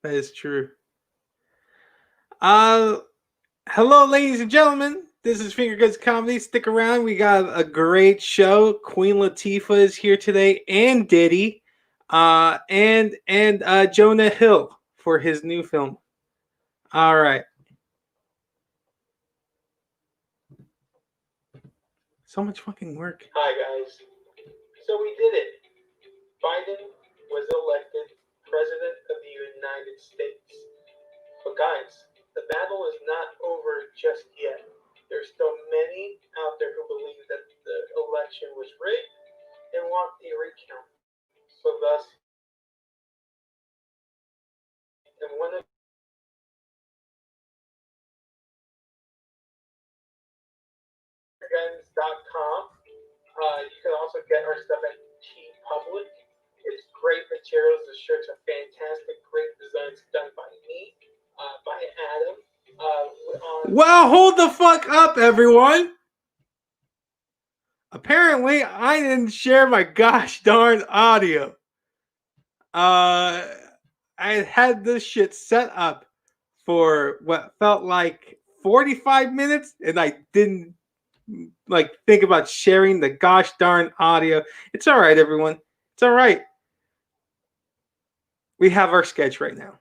That is true. Uh, Hello, ladies and gentlemen. This is Finger Guns Comedy. Stick around. We got a great show. Queen Latifah is here today, and Diddy, and Jonah Hill for his new film. All right. So much fucking work. Hi, guys. So we did it. Biden was elected President of the United States. But guys, the battle is not over just yet. There's still many out there who believe that the election was rigged and want a recount. So thus, and one of guns.com. You can also get our stuff at TeePublic. It's great materials. The shirts are fantastic. Great designs done by me, by Adam. Well, hold the fuck up, everyone. Apparently, I didn't share my gosh darn audio. I had this shit set up for what felt like 45 minutes, and I didn't think about sharing the gosh darn audio. It's all right, everyone. It's all right. We have our sketch right now.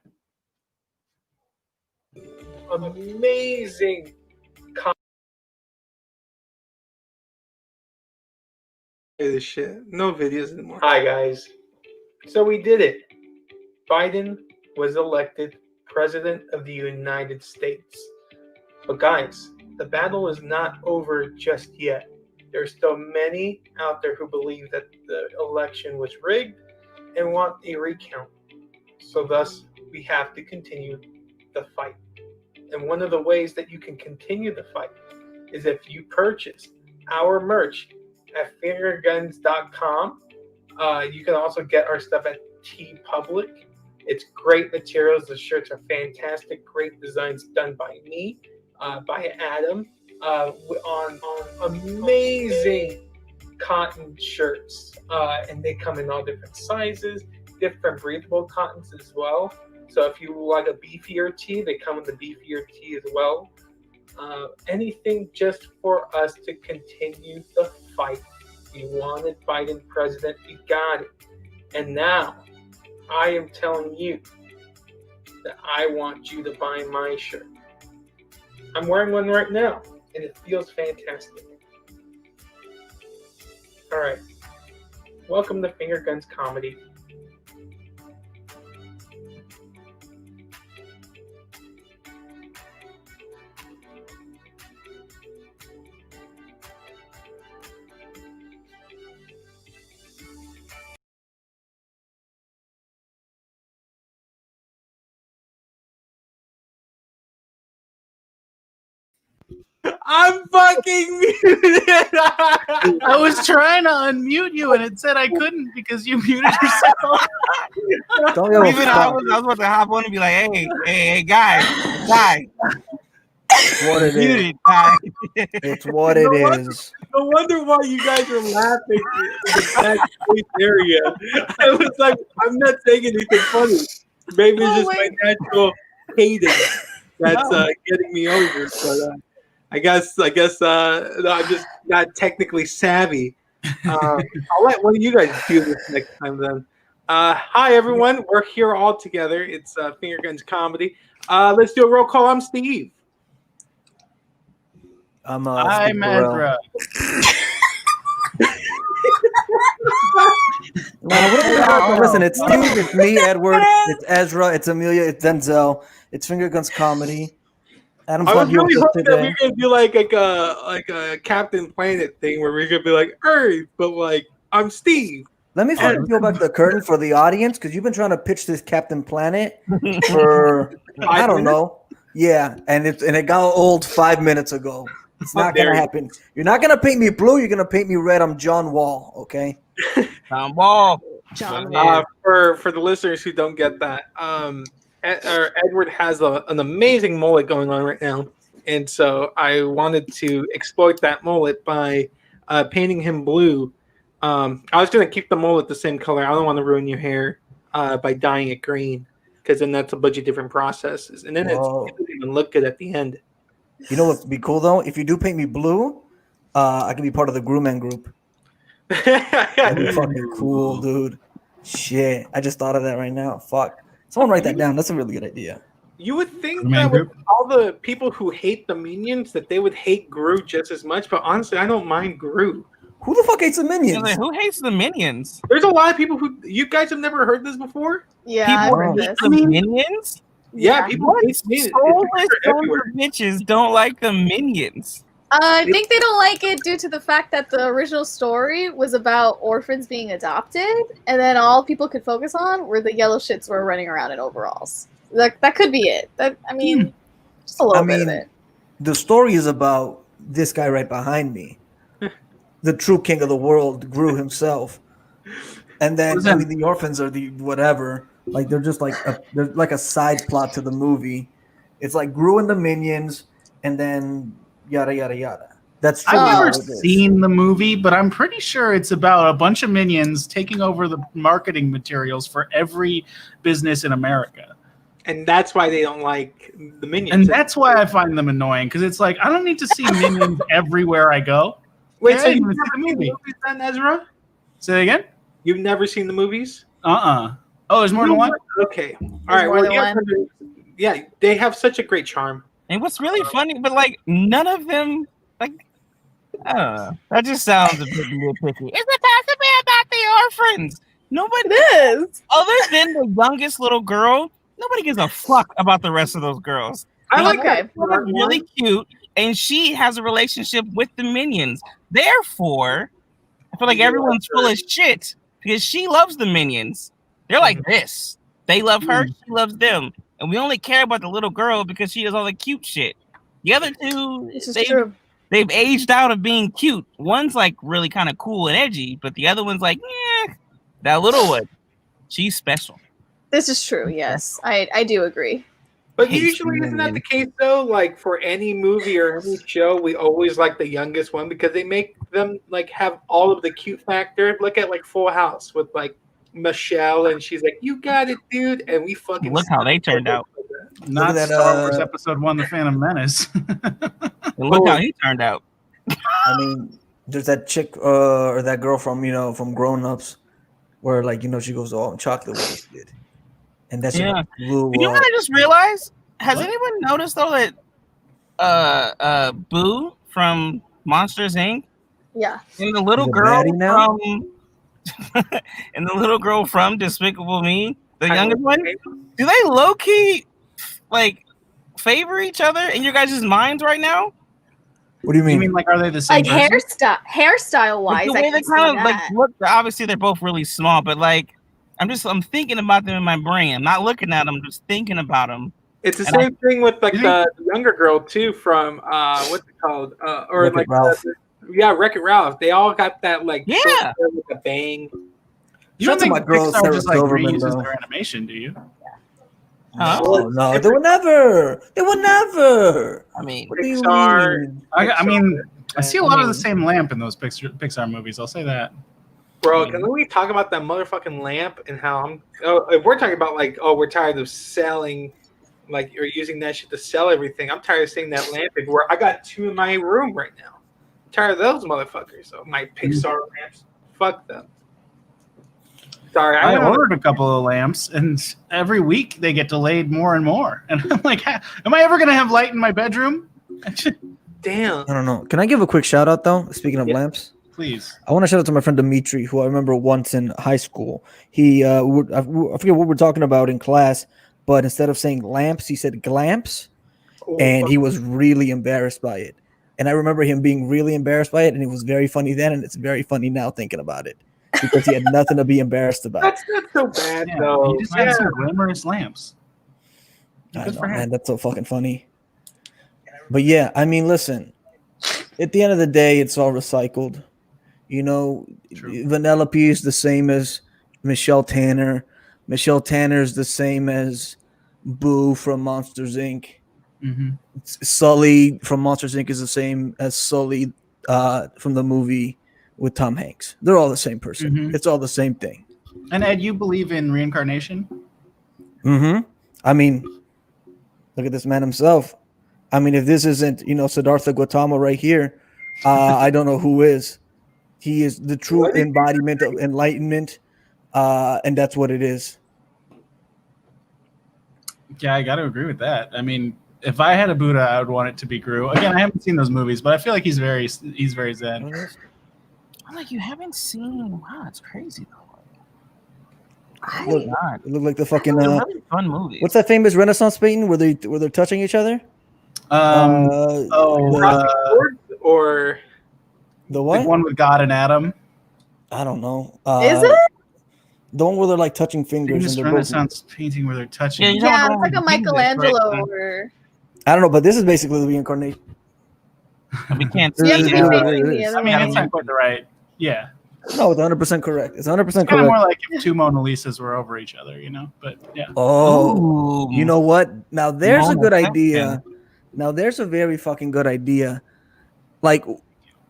Amazing this shit. No videos anymore. Hi, guys. So we did it. Biden was elected President of the United States. But guys, the battle is not over just yet. There's still many out there who believe that the election was rigged and want a recount. So thus, we have to continue the fight. And one of the ways that you can continue the fight is if you purchase our merch at fingerguns.com. You can also get our stuff at TeePublic. It's great materials. The shirts are fantastic. Great designs done by me, by Adam, on amazing cotton shirts. And they come in all different sizes, different breathable cottons as well. So if you like a beefier tee, they come in the beefier tee as well. Anything just for us to continue the fight. You wanted Biden president, you got it. And now, I am telling you that I want you to buy my shirt. I'm wearing one right now, and it feels fantastic. All right. Welcome to Finger Guns Comedy. I'm fucking muted. I was trying to unmute you and it said I couldn't because you muted yourself. Don't Even I was about to hop on and be like, hey, guys. What it Muted, is. guys. It's what it is. No wonder why you guys are laughing in the backstage area. I was like, I'm not saying anything funny. Maybe it's just my natural hating that's getting me over. But I guess no, I'm just not technically savvy. I'll let one of you guys do this next time then. Hi everyone, we're here all together. It's Finger Guns Comedy. Let's do a roll call. I'm Steve. I'm Ezra. Listen, it's Steve, it's me, Edward, it's Ezra, it's Amelia, it's Denzel, it's Finger Guns Comedy. Adam's I not was here really with us hoping that today. we're gonna do like a Captain Planet thing where we're gonna be like Earth, but like I'm Steve. Let me fucking peel back the curtain for the audience because you've been trying to pitch this Captain Planet for I don't know. Yeah, and it got old 5 mintes ago. It's not gonna happen. You're not gonna paint me blue. You're gonna paint me red. I'm John Wall. Okay. John Wall. For the listeners who don't get that, Edward has an amazing mullet going on right now, and so I wanted to exploit that mullet by painting him blue. I was gonna keep the mullet the same color. I don't want to ruin your hair by dyeing it green. because then that's a bunch of different processes, and then it Whoa. doesn't even look good at the end. You know what'd be cool though? If you do paint me blue, I can be part of the Grewman group. That'd be fucking cool, dude. Shit, I just thought of that right now. Fuck. Someone write that down. That's a really good idea. You would think Man that with group. all the people who hate the Minions, that they would hate Gru just as much. But honestly, I don't mind Gru. Who the fuck hates the I was Minions? like, who hates the Minions? There's a lot of people who you guys have never heard this before. Yeah, People I've heard hate this. the Minions? Yeah, people What hate Minions. soulless It's sons everywhere. of bitches don't like the Minions? I think they don't like it due to the fact that the original story was about orphans being adopted, and then all people could focus on were the yellow shits were running around in overalls. That could be it. Just a little bit of it. The story is about this guy right behind me, the true king of the world, Gru himself. And then Who's that? the orphans are the whatever. Like they're just like they're like a side plot to the movie. It's like Gru and the Minions, and then yada yada yada. That's true. I've never how it is. seen the movie, but I'm pretty sure it's about a bunch of minions taking over the marketing materials for every business in America. And that's why they don't like the Minions. And that's why I find them annoying, because it's like, I don't need to see minions everywhere I go. Wait, Yeah, so you you've haven't never seen the seen the movie. movies then, Ezra? Say that again? You've never seen the movies? Oh, there's more than one? Okay. All right. more Well, than yeah, one. yeah, they have such a great charm. And what's really funny, but like none of them, like, I don't know. That just sounds a bit nitpicky. It's supposed to be about the orphans. Nobody, It is. other than the youngest little girl, nobody gives a fuck about the rest of those girls. I like Okay. that. They're really cute, and she has a relationship with the Minions. Therefore, I feel like everyone's full of shit because she loves the Minions. They're like this. They love her, she loves them. And we only care about the little girl because she does all the cute shit. The other two, This is true. they've aged out of being cute. One's like really kind of cool and edgy, but the other one's like, that little one, she's special. This is true. Yes, I do agree. But Hates usually, isn't that Minions. the case though? Like for any movie or any show, we always like the youngest one because they make them like have all of the cute factor. Look at like Full House with like Michelle, and she's like, "You got it, dude," and we fucking Look how they turned out. Not at that, Star Wars Episode 1, The Phantom Menace. And look how he turned out. I mean, there's that chick or that girl from from Grown Ups, where like she goes all chocolate wasted, and that's Yeah. blew You know up. what I just realized? Has What? anyone noticed though that Boo from Monsters Inc. Yeah. and the little Is it girl Maddie now? from and the little girl from Despicable Me, the youngest one, do they low key like favor each other in your guys' minds right now? What do you You mean? mean, like, are they the same Like person? hairstyle Like, wise, the I way they can see kind of that. like look. Obviously, they're both really small, but like I'm thinking about them in my brain. I'm not looking at them, just thinking about them. It's the And same thing with like You the younger girl too from what's it called? Or Wreck-It like Ralph. Wreck-It Ralph. They all got that like Yeah. short hair with a bang. You Shout don't to think my girl, Pixar Sarah just like Silverman, reuses though. their animation, do you? No, they would never. They would never. I mean, What do you Pixar. mean? I mean, I see a lot of the mean- same lamp in those Pixar movies. I'll say that. Bro, can we talk about that motherfucking lamp and how if we're talking about like, we're tired of selling, like, or using that shit to sell everything. I'm tired of seeing that lamp everywhere. I got 2 in my room right now. I'm tired of those motherfuckers. So my Pixar lamps, fuck them. Sorry, I know. ordered a couple of lamps, and every week they get delayed more and more. And I'm like, am I ever going to have light in my bedroom? Damn. I don't know. Can I give a quick shout out though? Speaking of Yeah. lamps, Please. I want to shout out to my friend Dimitri, who I remember once in high school. He, I forget what we're talking about in class, but instead of saying lamps, he said glamps, and he was really embarrassed by it. And I remember him being really embarrassed by it, and it was very funny then, and it's very funny now thinking about it because he had nothing to be embarrassed about. That's not so bad Yeah, though. he just had some glamorous lamps. I Good know, for him. man. That's so fucking funny. But yeah, I mean, listen. At the end of the day, it's all recycled. True. Vanellope is the same as Michelle Tanner. Michelle Tanner is the same as Boo from Monsters Inc. Mm-hmm. Sully from Monsters Inc. is the same as Sully from the movie with Tom Hanks. They're all the same person. Mhm. It's all the same thing. And Ed, you believe in reincarnation? Mm-hmm. I mean, look at this man himself. I mean, if this isn't, Siddhartha Gautama right here, I don't know who is. He is the true embodiment of enlightenment, and that's what it is. Yeah, I got to agree with that. I mean, if I had a Buddha, I would want it to be Guru. Again, I haven't seen those movies, but I feel like he's very zen. I'm like, you haven't seen? Wow, it's crazy though. Look, it looked like the fucking They're really fun movies. what's that famous Renaissance painting where they're touching each other? Or the the what? one with God and Adam. I don't know. Is it? The one where they're like touching fingers Famous and they're both, Renaissance painting where they're touching. Yeah, you Yeah, don't it's like a know Jesus, right? Michelangelo or. I don't know, but this is basically the reincarnation. We can't You have to see be Yeah, that. facing it the is. other I mean, way. it's not quite the right. Yeah, No, it's 100% correct. It's 100% it's kind of correct. more like if two Mona Lisas were over each other, But yeah, Oh, Ooh. you know what? Now there's a Mona good Lisa. idea. Now there's a very fucking good idea. Like,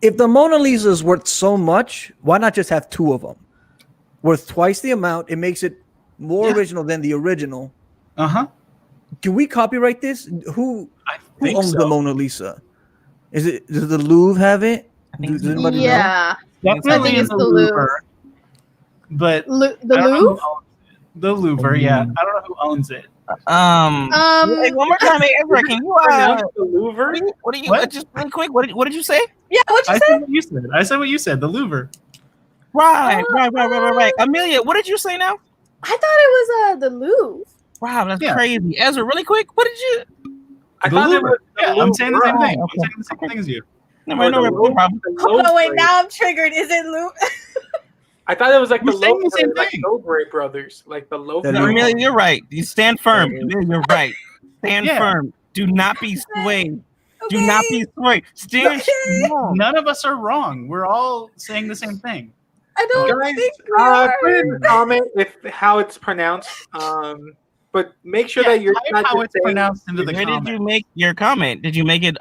if the Mona Lisa is worth so much, why not just have two of them? Worth twice the amount. It makes it more Yeah. original than the original. Can we copyright this? Who I who think owns so. the Mona Lisa? Does the Louvre have it? I think Does so. anybody know? Yeah. Definitely I think in it's the the Louvre, Louvre. but The I don't know who Louvre? owns it. The Louvre, yeah. I don't know who owns it. Hey, one more time, hey, Ezra, can you pronounce the Louvre? what do you What? just really quick? What did you say? Yeah, what'd you I say? said what you said. I said what you said. The Louvre. Right. Amelia, what did you say now? I thought it was the Louvre. Wow, that's Yeah. crazy. Ezra, really quick, what did you? I The thought it Louvre. was the Yeah, I'm saying the same Louvre. thing. Okay. I'm saying the same thing as you. No, Or no the problem. Hold on, wait, Louvre. now I'm triggered. Is it Louvre? I thought it was like We're the saying the Louvre, same like thing. Louvre brothers, like the Louvre. The No, Louvre. Amelia, you're right. You stand firm. Amelia, you're right. Stand Yeah. firm. Do not be swayed. Do Okay. not be swayed. Stand Okay. strong. None of us are wrong. We're all saying the same thing. I don't Guys, think we are. put in the comment if how it's pronounced. But make sure that you're type not how just it's saying- pronounced into the Where comment. did you make your comment? Did you make it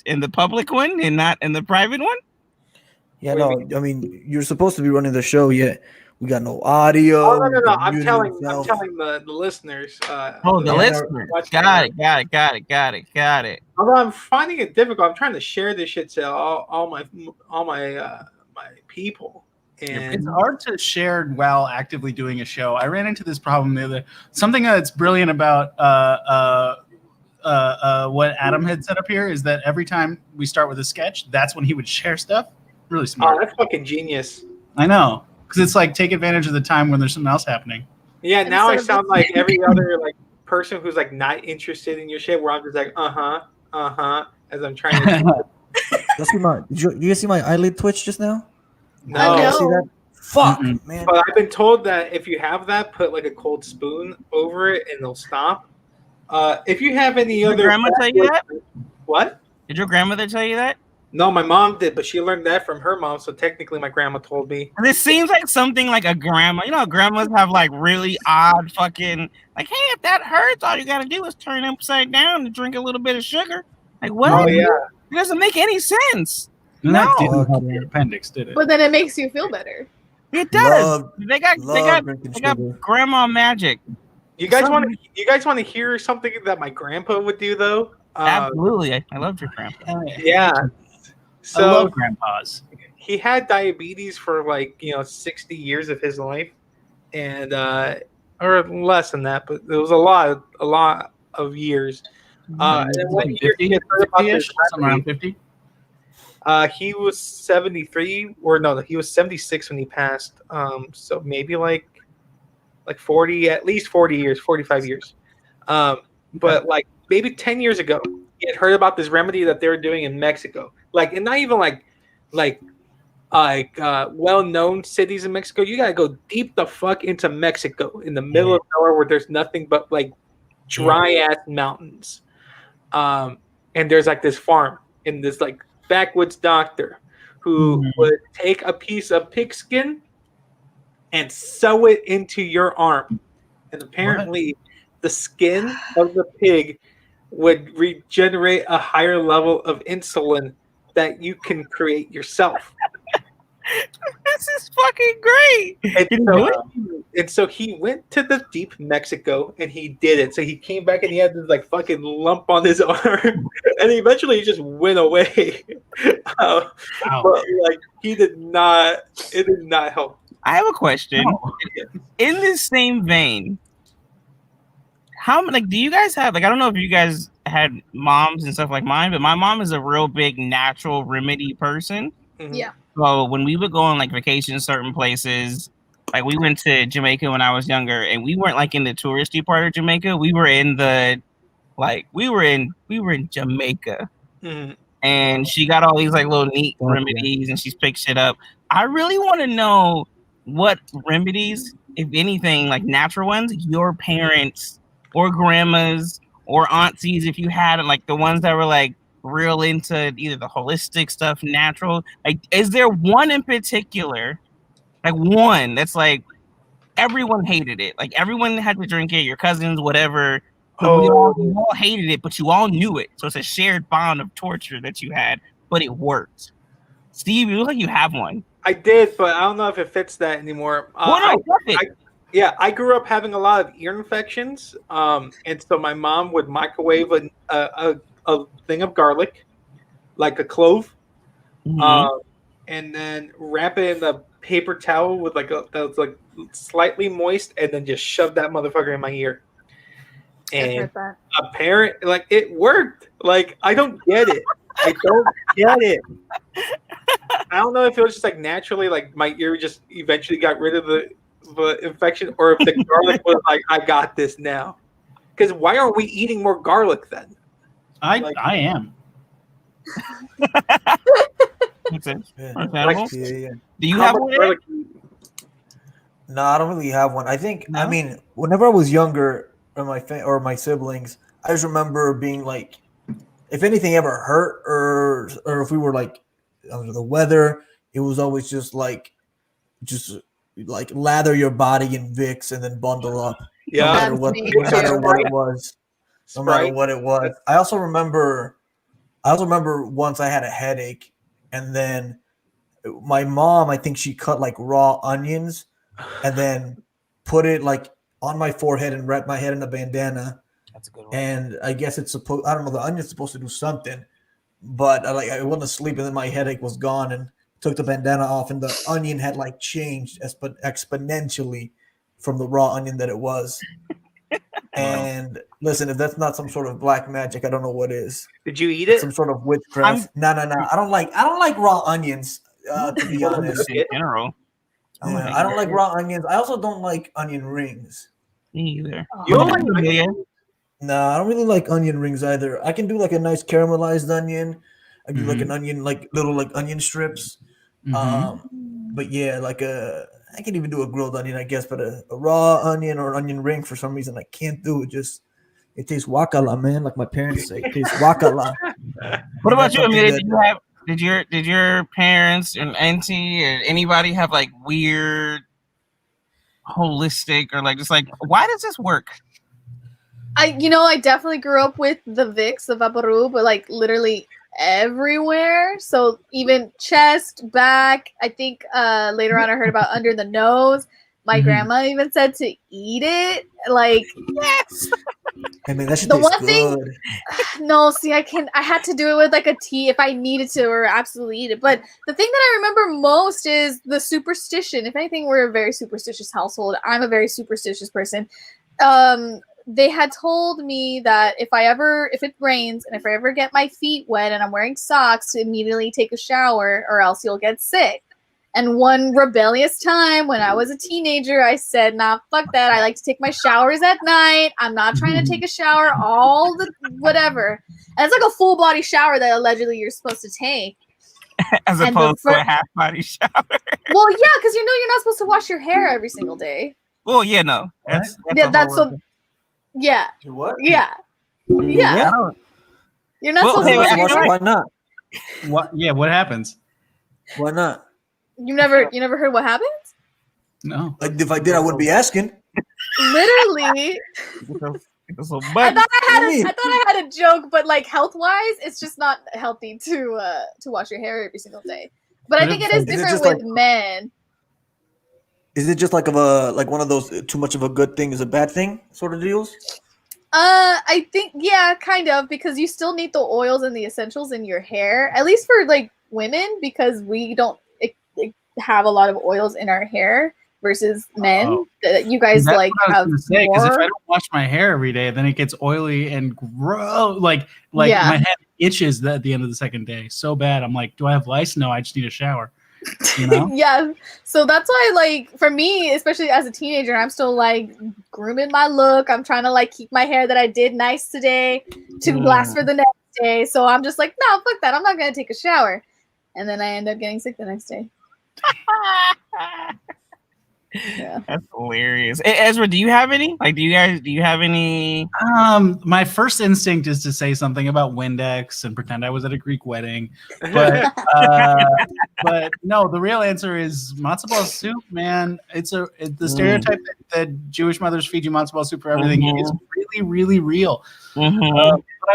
in the public one and not in the private one? Yeah, Wait, no. I mean, you're supposed to be running the show, yet we got no audio. Oh no! the I'm music telling itself. the listeners. Oh, the Yeah, listener. watching Got it. Although I'm finding it difficult. I'm trying to share this shit to all my my people. And It's hard to share while actively doing a show. I ran into this problem the other. Something that's brilliant about what Adam had set up here is that every time we start with a sketch, that's when he would share stuff. Really oh, smart. that's fucking genius. I know, because it's like take advantage of the time when there's something else happening. Yeah, now I Instead of sound like every other like person who's like not interested in your shit. Where I'm just like as I'm trying to. Let's see my. Did you guys see my eyelid twitch just now? No, I know. See that? Fuck, Mm-mm. man. but I've been told that if you have that, put like a cold spoon over it and it'll stop. If you have any Your other grandma tell you that? What? Did your grandmother tell you that? No, my mom did, but she learned that from her mom. So technically, my grandma told me. This seems like something like a grandma. You know, grandmas have like really odd fucking like, hey, if that hurts, all you gotta do is turn it upside down and drink a little bit of sugar. Like what? Oh yeah. It doesn't make any sense. And that No. didn't help your appendix, did it? But then it makes you feel better. It does. Love, They got drinking they got sugar. grandma magic. You guys Some- want to hear something that my grandpa would do though? Absolutely. I loved your grandpa. Yeah. I So love grandpas. he had diabetes for 60 years of his life, and or less than that, but it was a lot of years. And then one year he had heard about this 50-ish, somewhere around 50. he was 73, or no, he was 76 when he passed. So maybe like 40, at least 40 years, 45 years. But like maybe 10 years ago, he had heard about this remedy that they were doing in Mexico. And not even well-known cities in Mexico. You gotta go deep the fuck into Mexico, in the middle of nowhere where there's nothing but dry ass mountains. And there's this farm, and this backwoods doctor who would take a piece of pigskin and sew it into your arm, and apparently the skin of the pig would regenerate a higher level of insulin that you can create yourself. This is fucking great. And so he went to the deep Mexico and he did it. So he came back and he had this like fucking lump on his arm, and eventually he just went away. But like he did not. It did not help. I have a question. In this same vein, do you guys have I don't know if you guys had moms and stuff like mine, but my mom is a real big natural remedy person. Mm-hmm. Yeah. So when we would go on like vacation certain places, like we went to Jamaica when I was younger, and we weren't like in the touristy part of Jamaica. We were in Jamaica. Mm-hmm. And she got all these like little neat remedies, and she's picked shit up. I really want to know what remedies, if anything, like natural ones, your parents or grandmas or aunties, if you had like the ones that were like real into either the holistic stuff, natural. Like, is there one in particular, like one that's like everyone hated it, like everyone had to drink it, your cousins, whatever. But we all hated it, but you all knew it. So it's a shared bond of torture that you had, but it worked. Steve, you look like you have one. I did, but I don't know if it fits that anymore. I grew up having a lot of ear infections, and so my mom would microwave a thing of garlic, like a clove, and then wrap it in a paper towel with that was like slightly moist, and then just shove that motherfucker in my ear. And apparently, like, it worked. Like, I don't get it. I don't know if it was just like naturally, like my ear just eventually got rid of the infection, or if the garlic was like, I got this now. Because why aren't we eating more garlic then? I am. Makes sense. Yeah. Do you have one? No, I don't really have one. I think, I mean, whenever I was younger, or my siblings, I just remember being like, if anything ever hurt, or if we were like under the weather, it was always just like lather your body in Vicks and then bundle up. Yeah, no matter what it was. No matter what it was. I also remember once I had a headache, and then my mom, I think she cut like raw onions and then put it like on my forehead and wrapped my head in a bandana. That's a good one. And I guess it's supposed, I don't know, the onion's supposed to do something, but I went to sleep and then my headache was gone, and took the bandana off, and the onion had like changed exponentially from the raw onion that it was. And listen, if that's not some sort of black magic, I don't know what is. Did you eat it? Some sort of witchcraft. No. I don't like raw onions, to be honest. In general. Yeah, I don't like raw onions. I also don't like onion rings. Me either. You don't like onion? No, I don't really like onion rings either. I can do like a nice caramelized onion. I do like an onion, like little like onion strips. But yeah, I can even do a grilled onion, I guess. But a raw onion or an onion ring, for some reason, I can't do it. It tastes wakala, man. Like my parents say, it tastes wakala. What about you, Amelia? Did your parents and auntie or anybody have like weird holistic, or like just like, why does this work? I definitely grew up with the Vicks, the Vaporub, but like literally everywhere. So even chest, back. I think later on I heard about under the nose. My grandma even said to eat it. Like, yes. I mean, that shit the tastes one thing, good. no, see, I had to do it with like a tea if I needed to, or absolutely eat it. But the thing that I remember most is the superstition. If anything, we're a very superstitious household. I'm a very superstitious person. They had told me that if it rains and if I ever get my feet wet and I'm wearing socks, to immediately take a shower, or else you'll get sick. And one rebellious time when I was a teenager, I said, nah, fuck that. I like to take my showers at night. I'm not trying to take a shower all the whatever. And it's like a full body shower that allegedly you're supposed to take. As opposed to a half body shower. Well, yeah, because you're not supposed to wash your hair every single day. Well, yeah, no. That's what. Yeah. What? Yeah. Yeah. You're not supposed to wash your hair. Why not? What? Yeah. What happens? Why not? You never heard what happens? No. If I did, I wouldn't be asking. Literally. I thought I had a joke, but like health wise, it's just not healthy to wash your hair every single day. But I But think it- it is Is it different just with like- men. Is it just like one of those too much of a good thing is a bad thing sort of deals? I think yeah, kind of, because you still need the oils and the essentials in your hair, at least for like women, because we don't have a lot of oils in our hair versus men. Oh. That you guys That's like what I have was gonna say, because if more. I don't wash my hair every day, then it gets oily and gross. Like Yeah. my head itches at the end of the second day so bad. I'm like, do I have lice? No, I just need a shower. You know? Yeah, so that's why, like, for me, especially as a teenager, I'm still like grooming my look. I'm trying to like keep my hair that I did nice today to last for the next day. So I'm just like, no, fuck that. I'm not gonna take a shower, and then I end up getting sick the next day. Yeah. That's hilarious. Ezra, do you have any? Like, do you have any? My first instinct is to say something about Windex and pretend I was at a Greek wedding, but but no. The real answer is matzo ball soup, man. It's the stereotype that Jewish mothers feed you matzo ball soup for everything is really, really real. But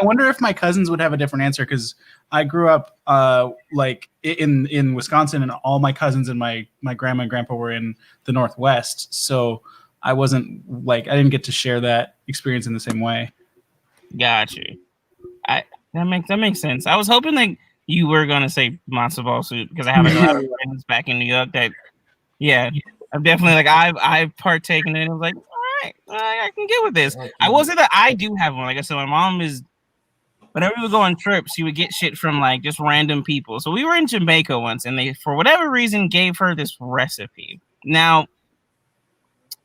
I wonder if my cousins would have a different answer, because I grew up like in Wisconsin, and all my cousins and my grandma and grandpa were in the Northwest, so I wasn't like I didn't get to share that experience in the same way. Got you. That makes sense. I was hoping that you were gonna say matzo ball soup, because I have a lot of friends back in New York that, yeah, I'm definitely like I've partaken in it. I was like, all right, I can get with this. I will say that I do have one. Like I said, my mom is. Whenever we would go on trips, she would get shit from like just random people. So we were in Jamaica once, and they, for whatever reason, gave her this recipe. Now,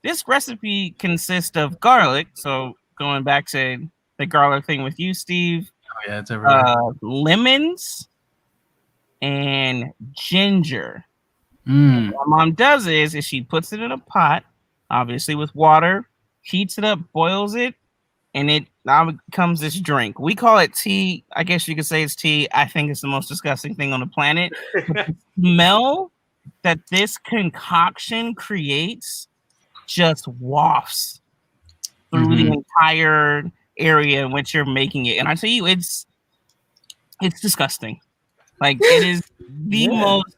this recipe consists of garlic. So going back to the garlic thing with you, Steve, Oh yeah, it's everywhere. lemons and ginger. Mm. What my mom does is she puts it in a pot, obviously with water, heats it up, boils it, and it now becomes this drink. We call it tea. I guess you could say it's tea. I think it's the most disgusting thing on the planet. The smell that this concoction creates just wafts through the entire area in which you're making it. And I tell you, it's disgusting. Like, it is the most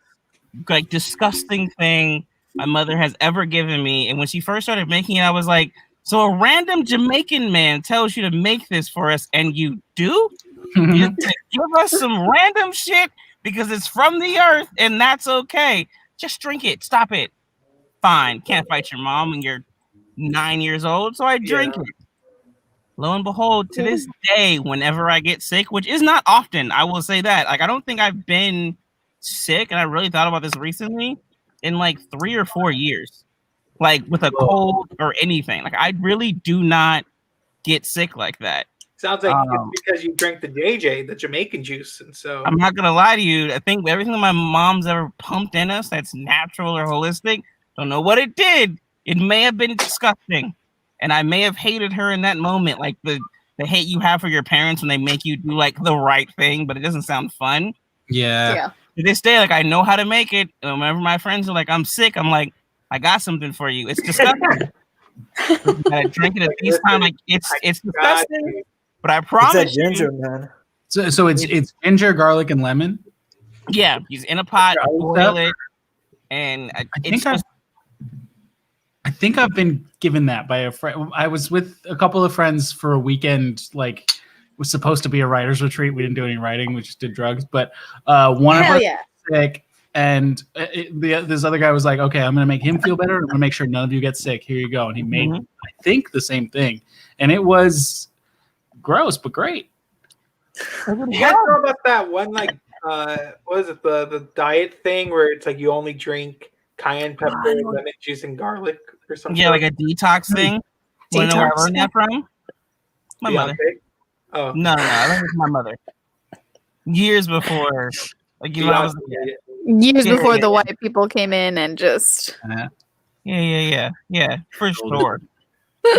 like disgusting thing my mother has ever given me. And when she first started making it, I was like, so a random Jamaican man tells you to make this for us, and you do? You just give us some random shit because it's from the earth, and that's okay. Just drink it. Stop it. Fine. Can't fight your mom when you're 9 years old, so I drink it. Lo and behold, to this day, whenever I get sick, which is not often, I will say that. Like, I don't think I've been sick, and I really thought about this recently, in like 3 or 4 years. Like with a cold or anything. Like, I really do not get sick like that. Sounds like it's because you drank the JJ, the Jamaican juice, and so I'm not gonna lie to you. I think everything that my mom's ever pumped in us that's natural or holistic, don't know what it did. It may have been disgusting, and I may have hated her in that moment, like the hate you have for your parents when they make you do like the right thing, but it doesn't sound fun. Yeah. To this day, like, I know how to make it. And whenever my friends are like, I'm sick, I'm like, I got something for you. It's disgusting. I drink it at this time. Like, it's disgusting. But I promise It's that ginger, man. So it's ginger, garlic, and lemon. Yeah, he's in a pot, boil it, and I think I've been given that by a friend. I was with a couple of friends for a weekend. Like, it was supposed to be a writer's retreat. We didn't do any writing. We just did drugs. But one of us was sick, and this other guy was like, "Okay, I'm gonna make him feel better. I'm gonna make sure none of you get sick. Here you go." And he made, I think, the same thing, and it was gross but great. You guys know about that one, like, what is it, the diet thing where it's like you only drink cayenne pepper, lemon juice, and garlic or something? Yeah, like a detox thing. Want to know where I learned that from? My mother. Oh no, I learned it from my mother. Years before, like, you know, I was years before the white people came in and just yeah, for sure.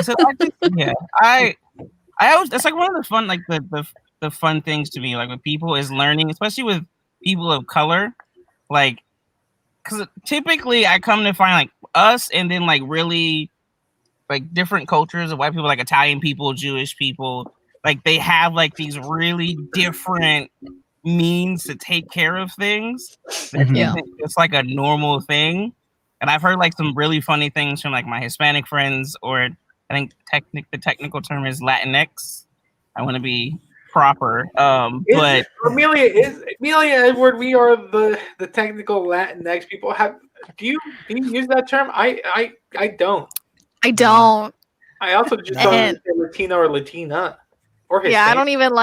So I always, that's like one of the fun, like the fun things to me, like with people, is learning, especially with people of color, like, because typically I come to find like us, and then like really like different cultures of white people, like Italian people, Jewish people, like they have like these really different means to take care of things that Mhm. isn't just like a normal thing. And I've heard like some really funny things from like my Hispanic friends, or I think the technical term is Latinx. I want to be proper. But Amelia Edward, we are the technical Latinx people. Do you use that term? I don't. I don't. I also just don't And- say Latino or Latina or Hispanic. Yeah, I don't even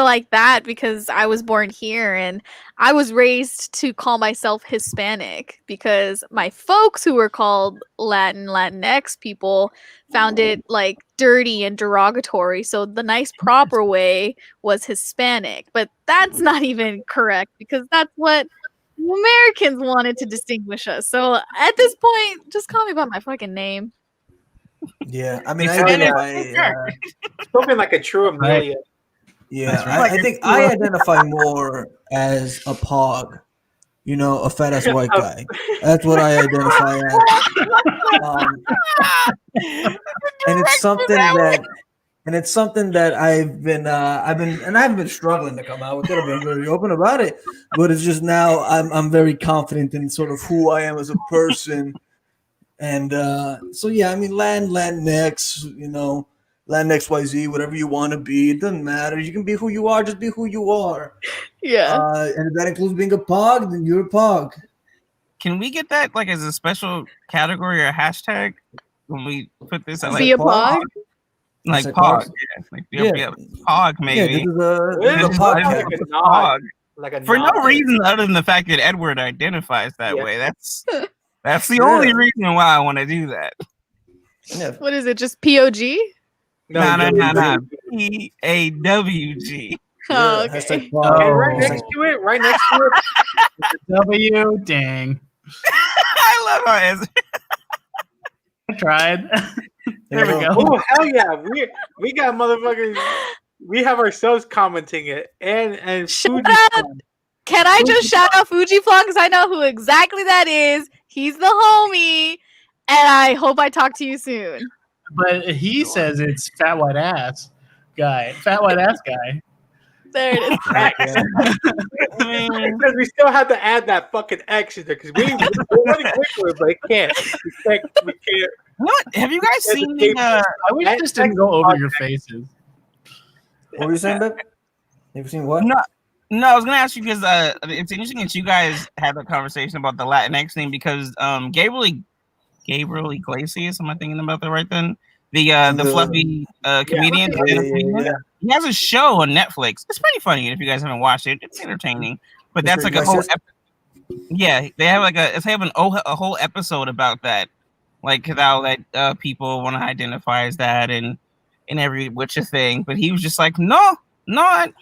like that because I was born here and I was raised to call myself Hispanic because my folks who were called Latinx people found it like dirty and derogatory. So the nice proper way was Hispanic. But that's not even correct because that's what Americans wanted to distinguish us. So at this point, just call me by my fucking name. Yeah, I mean, Hispanic. Spoken like a true Amelia. yeah, That's right. I think I identify more as a pog, you know, a fat ass white guy. That's what I identify as. And it's something that I've been struggling to come out with it. I've been very open about it, but it's just now I'm very confident in sort of who I am as a person. And so yeah, I mean, Latinx, you know, Latinx YZ, whatever you want to be, it doesn't matter. You can be who you are, just be who you are. Yeah. And if that includes being a pog, then you're a pog. can we get that like as a special category or hashtag when we put this at Be a pog? pog? like Say pog? pog? Yeah, like Yeah. pog Yeah, maybe. this is a This is podcast. like a nod. Pog. Like a For no nod. reason other than the fact that Edward identifies that Yeah. way. That's the Yeah. only reason why I want to do that. Yeah. What is it? Just POG? No. PAWG. Oh, Yeah, hashtag okay. pog. And right Oh. next to it, W, dang. I love how Ezra. I tried. There we Yeah. go. oh hell yeah, we got motherfuckers. We have ourselves commenting it, and Shut Fuji up. Fan. Can I just shout out Fujiflog because I know who exactly that is. He's the homie, and I hope I talk to you soon. But he says it's fat white ass guy. Fat white ass guy. There it is. Because we still have to add that fucking X in there because we're running quickly, but it can't. We can't. What? Have you guys There's a seen the tape. I wish That this didn't go over your faces. What were you saying, babe? Have you seen what? No, I was gonna ask you because it's interesting that you guys had a conversation about the Latinx thing because Gabriel Iglesias, am I thinking about that right then? The fluffy comedian. Yeah. He has a show on Netflix. It's pretty funny if you guys haven't watched it. It's entertaining, but that's like a whole. Yeah, they have a whole episode about that, like how that people want to identify as that and every which a thing. But he was just like, no, I'm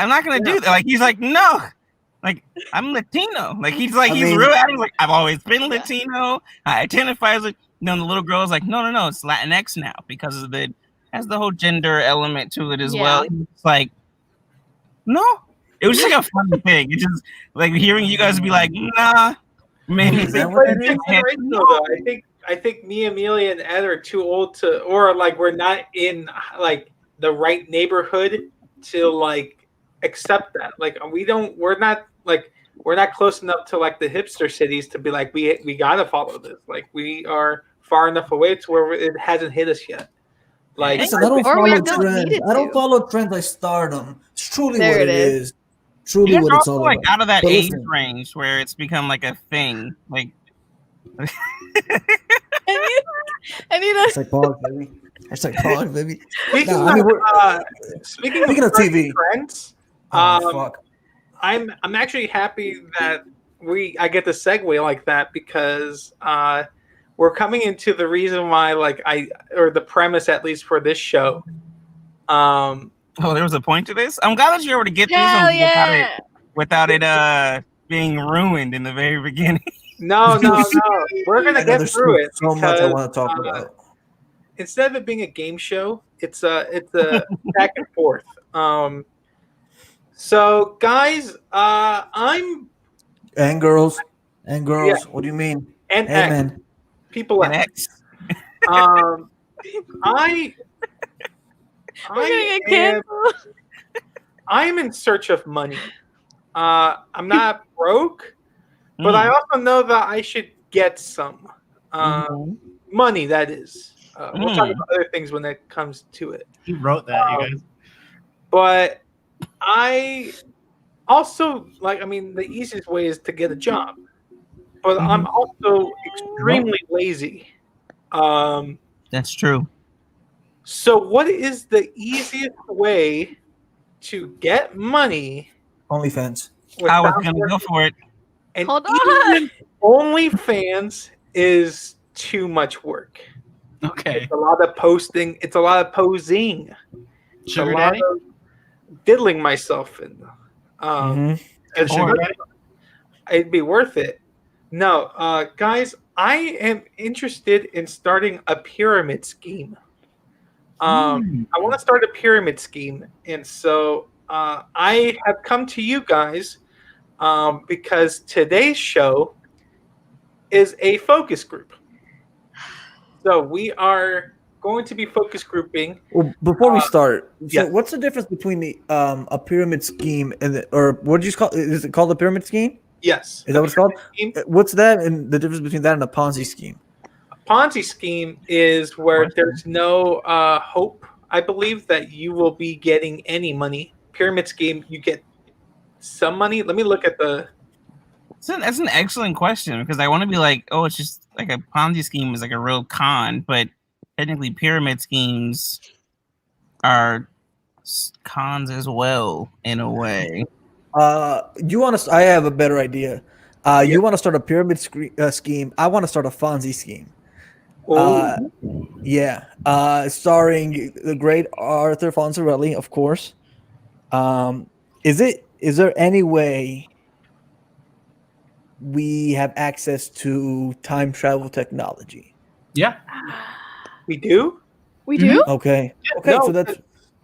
not gonna do that. Like he's like, no, like I'm Latino. Like he's like he's real adamant. Like I've always been Latino. I identify as like. No, the little girl's like, no, it's Latinx now because of has the whole gender element to it as well. It's like, no, it was just like a funny thing. It's just like hearing you guys be like, nah, man. I think me, Amelia, and Ed are too old to, or like we're not in like the right neighborhood to like accept that. Like we're not close enough to like the hipster cities to be like we gotta follow this. Like we are far enough away to where it hasn't hit us yet. Like Listen, I don't follow trends. I don't follow trends. I start them. It's truly There what it it is. is. Truly what it's all like about. out of that But age listen. range where it's become like a thing. Like And you know, Hashtag pog, baby. Hashtag pog, baby. speaking No, I mean, speaking of TV. trends, Fuck. I'm actually happy that I get to segue like that because we're coming into the reason why or the premise at least for this show. oh, there was a point to this. I'm glad that you were able to get through hell something yeah. without it being ruined in the very beginning. No. We're gonna get There's through it. so much I because, want to talk about. Instead of it being a game show, it's a back and forth. So guys, I'm And girls. Yeah. What do you mean? and Hey, X, man. people And X. X. I We're gonna get am canceled. I'm in search of money. I'm not broke, but I also know that I should get some money. That is. We'll talk about other things when it comes to it. He wrote that, you guys. But I also the easiest way is to get a job. But I'm also extremely lazy. That's true. So what is the easiest way to get money? OnlyFans. I was gonna go for it. And Hold on. even OnlyFans is too much work. Okay. It's a lot of posting. It's a lot of posing. It's Sugar a lot daddy? of diddling myself in. Mhm. And Sugar daddy? it'd be worth it. No, guys, I am interested in starting a pyramid scheme. I want to start a pyramid scheme, and so I have come to you guys because today's show is a focus group. So we are going to be focus grouping. Well, before we start, so yeah. what's the difference between the a pyramid scheme and or what did you call? Is it called a pyramid scheme? Yes. Is that what it's called? Scheme. What's that and the difference between that and a Ponzi scheme? A Ponzi scheme is where there's no hope. I believe that you will be getting any money. Pyramid scheme, you get some money. Let me look at the. That's an excellent question because I want to be like, oh, it's just like a Ponzi scheme is like a real con, but technically pyramid schemes are cons as well in a way. You want to? I have a better idea. You want to start a pyramid scheme? I want to start a Fonzie scheme. Yeah. Starring the great Arthur Fonzarelli, of course. Is there any way we have access to time travel technology? Yeah. We do? We do? Okay. No, So that's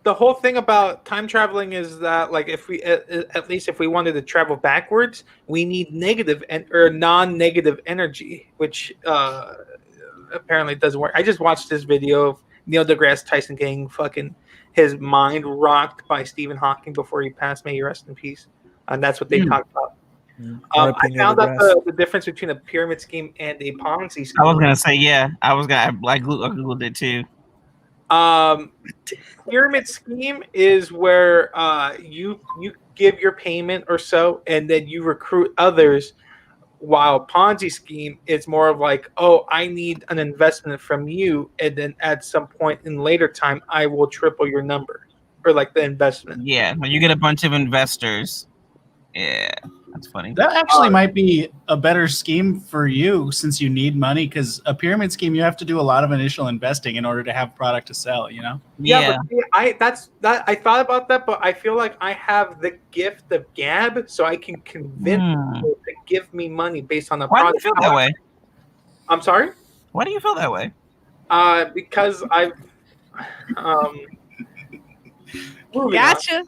the whole thing about time traveling is that, like, if we at least if we wanted to travel backwards, we need negative or non-negative energy, which apparently doesn't work. I just watched this video of Neil deGrasse Tyson getting fucking his mind rocked by Stephen Hawking before he passed. May he rest in peace. And that's what they talked about. I found out the difference between a pyramid scheme and a Ponzi scheme. I was gonna say, yeah. I googled it too. Pyramid scheme is where you give your payment or so, and then you recruit others. While Ponzi scheme is more of like, oh, I need an investment from you, and then at some point in later time, I will triple your number, or like the investment. Yeah, when you get a bunch of investors. Yeah, that's funny. That actually might be a better scheme for you since you need money because a pyramid scheme, you have to do a lot of initial investing in order to have product to sell, you know? Yeah. But I thought about that, but I feel like I have the gift of gab, so I can convince people to give me money based on the Why do product. you feel that way? I'm sorry? Why do you feel that way? Because I've Gotcha.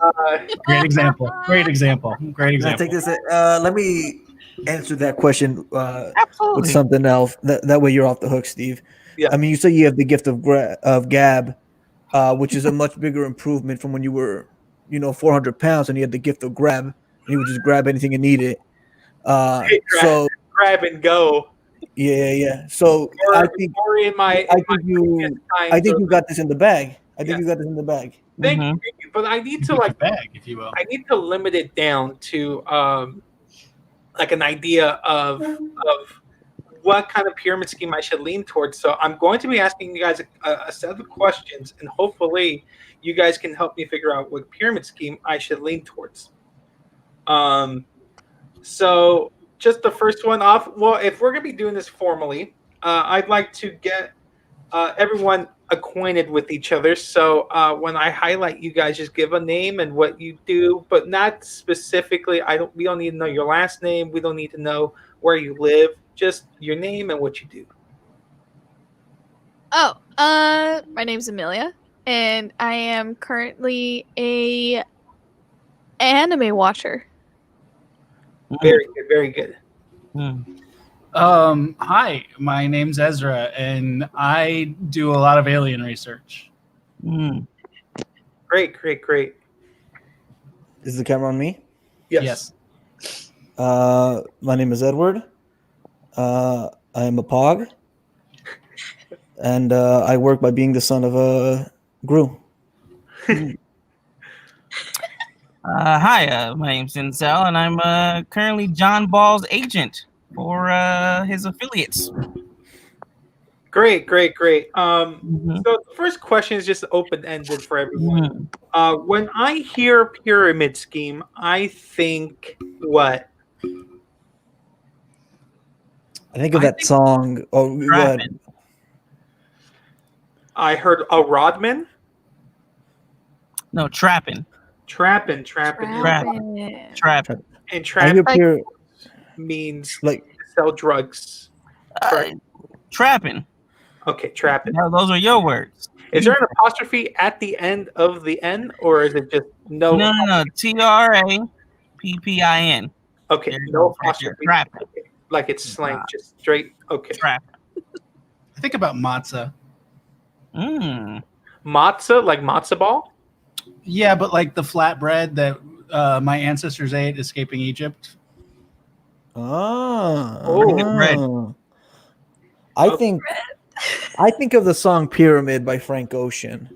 Great example. Great example. Great Can I example. take this. Let me answer that question Absolutely. with something else. That way you're off the hook, Steve. Yeah. I mean, you say you have the gift of gab, which is a much bigger improvement from when you were, 400 pounds and you had the gift of grab. And you would just grab anything and eat it. So grab and go. yeah. So I think you got this in the bag. I think you got this in the bag. Thank you, but I need to bag, if you will. I need to limit it down to like an idea of what kind of pyramid scheme I should lean towards. So I'm going to be asking you guys a set of questions, and hopefully you guys can help me figure out what pyramid scheme I should lean towards. So just the first one off. Well, if we're gonna be doing this formally, I'd like to get everyone acquainted with each other. So when I highlight you guys, just give a name and what you do, but not specifically. We don't need to know your last name. We don't need to know where you live. Just your name and what you do. Oh, my name's Amelia, and I am currently a anime watcher. Very good. Very good. Hi, my name's Ezra, and I do a lot of alien research. Great. Is the camera on me? Yes. My name is Edward. I am a Pog. And I work by being the son of a Gru. Hi, my name's Denzel, and I'm currently John Ball's agent for his affiliates. Great. Mhm. So the first question is just open-ended for everyone. Mhm. When I hear pyramid scheme, I think what? I think of I that think song. Oh, go ahead. Trapping. I heard a Rodman. No, trapping. Trapping. Trapping. And I trapping hear Like- pure, means like sell drugs. Correct. Trapping. Okay, trapping. No, those are your words. Is there an apostrophe at the end of the N, or is it just no? No. TRAPPIN. Okay, There you no go, right there. apostrophe. Trapping. Okay, like it's slang, just straight. Okay. Trapping. I think about matzah. Matzah, like matzo ball. Yeah, but like the flatbread that my ancestors ate escaping Egypt. Pretty good bread. I think of the song Pyramid by Frank Ocean.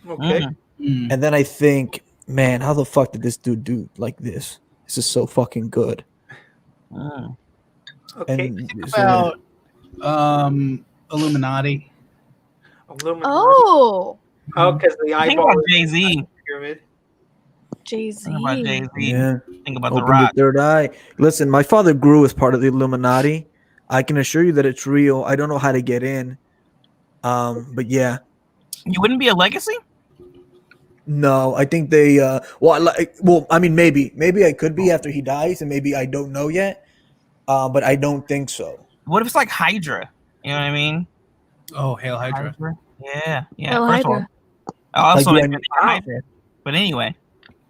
Okay. Mm. And then I think, man, how the fuck did this dude do like this? This is so fucking good. Okay. And About Illuminati. Illuminati. Oh, Oh, because the Think eyeball about is Jay Z. pyramid. Jay-Z. Think about Jay Z. yeah, Think about The open Rock. the third eye. Listen, my father grew as part of the Illuminati. I can assure you that it's real. I don't know how to get in. But yeah. You wouldn't be a legacy? No, I think they I mean maybe I could be after he dies, and maybe I don't know yet. But I don't think so. What if it's like Hydra? You know what I mean? Oh, Hail Hydra. Yeah. Hail First of all, Hydra. I also Like, like Hydra. But anyway,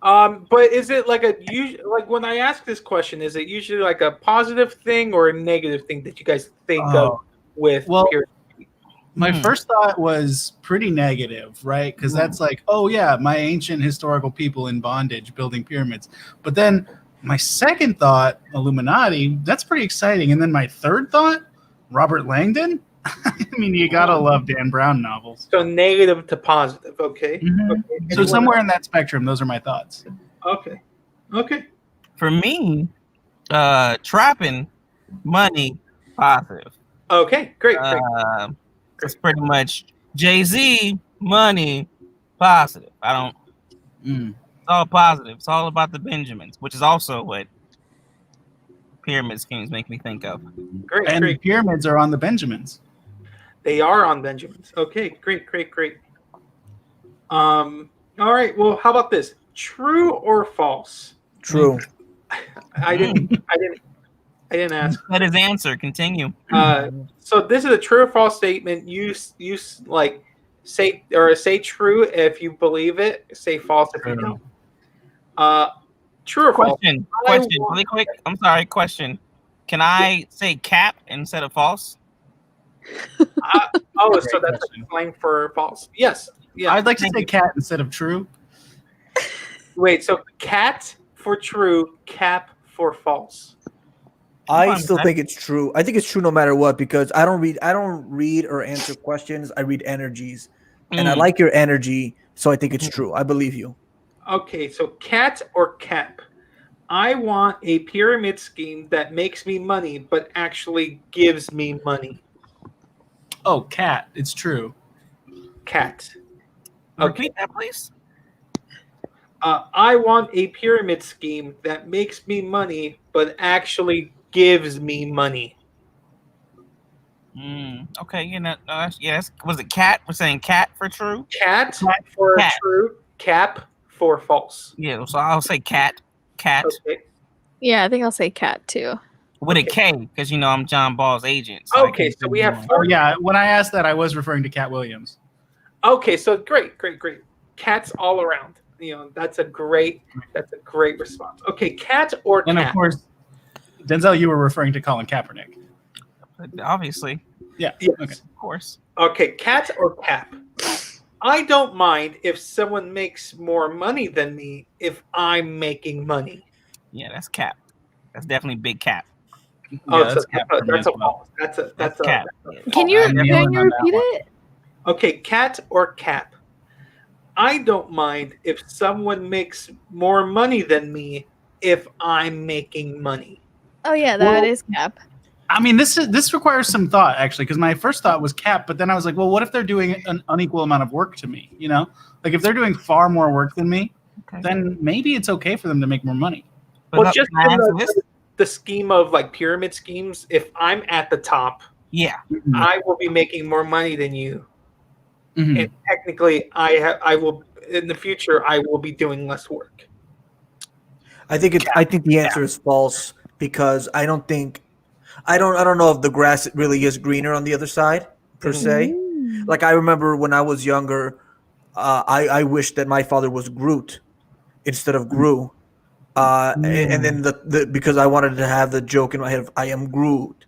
But is it like like when I ask this question, is it usually like a positive thing or a negative thing that you guys think of Oh, with well, pyramid? my first thought was pretty negative, right? Because that's like, oh yeah, my ancient historical people in bondage building pyramids. But then my second thought, Illuminati, that's pretty exciting. And then my third thought, Robert Langdon. I mean, you gotta love Dan Brown novels. So negative to positive. Okay. Mhm. Okay. So Anyone somewhere else? in that spectrum, those are my thoughts. Okay. for me, trapping, money, positive. Okay. Great. It's pretty much Jay Z, money, positive. I don't. Mm. It's all positive. It's all about the Benjamins, which is also what pyramid schemes make me think of. Great. And the pyramids are on the Benjamins. They are on Benjamins. Okay, great. All right. Well, how about this? True or false? True. I didn't ask. That is answer. Continue. So this is a true or false statement. You like say true if you believe it. Say false if you don't. True or false? Question. I Question. want- Really quick. I'm sorry. Question. Can I say cap instead of false? So Great that's a question. slang for false. Yes. Yeah. I'd like to say cat instead of true. Wait. So cat for true, cap for false. I fine still with that. think it's true. I think it's true no matter what, because I don't read or answer questions. I read energies. And I Mm. like your energy, so I think it's true. I believe you. Okay, so cat or cap? I want a pyramid scheme that makes me money, but actually gives me money. Oh, cat. It's true. Cat. Okay. Repeat that, please. I want a pyramid scheme that makes me money, but actually gives me money. Okay. Was it cat? We're saying cat for true. Cat for Cat. true, cap for false. Yeah. So I'll say cat. Cat Okay. Yeah, I think I'll say cat too. with a K because I'm John Ball's agent. I Okay, can't so say we have more. four. Oh yeah, when I asked that, I was referring to Cat Williams. Okay, so great. Cats all around. That's a great response. Okay, cat or And cat? of course, Denzel, you were referring to Colin Kaepernick. Obviously, Yeah. Yes. Okay. of course. Okay, cat or cap? I don't mind if someone makes more money than me if I'm making money. Yeah, that's cap. That's definitely big cap. Oh, Yeah, so cap for me that's as a well. false. That's a That's that's cap. a Can you I'm kneeling on that repeat one. it? Okay, cat or cap? I don't mind if someone makes more money than me if I'm making money. Oh yeah, Well- that is cap. I mean, this requires some thought actually, because my first thought was cap, but then I was like, well, what if they're doing an unequal amount of work to me? You know, like if they're doing far more work than me, Okay. then maybe it's okay for them to make more money. But Well, no, just can I in answer this? the scheme of like pyramid schemes, if I'm at the top, Yeah. I will be making more money than you, Mhm. and technically, I will in the future I will be doing less work. I think the answer is false because I don't know if the grass really is greener on the other side per se. Like I remember when I was younger, I wished that my father was Groot instead of Gru. And then the because I wanted to have the joke in my head of I am Groot,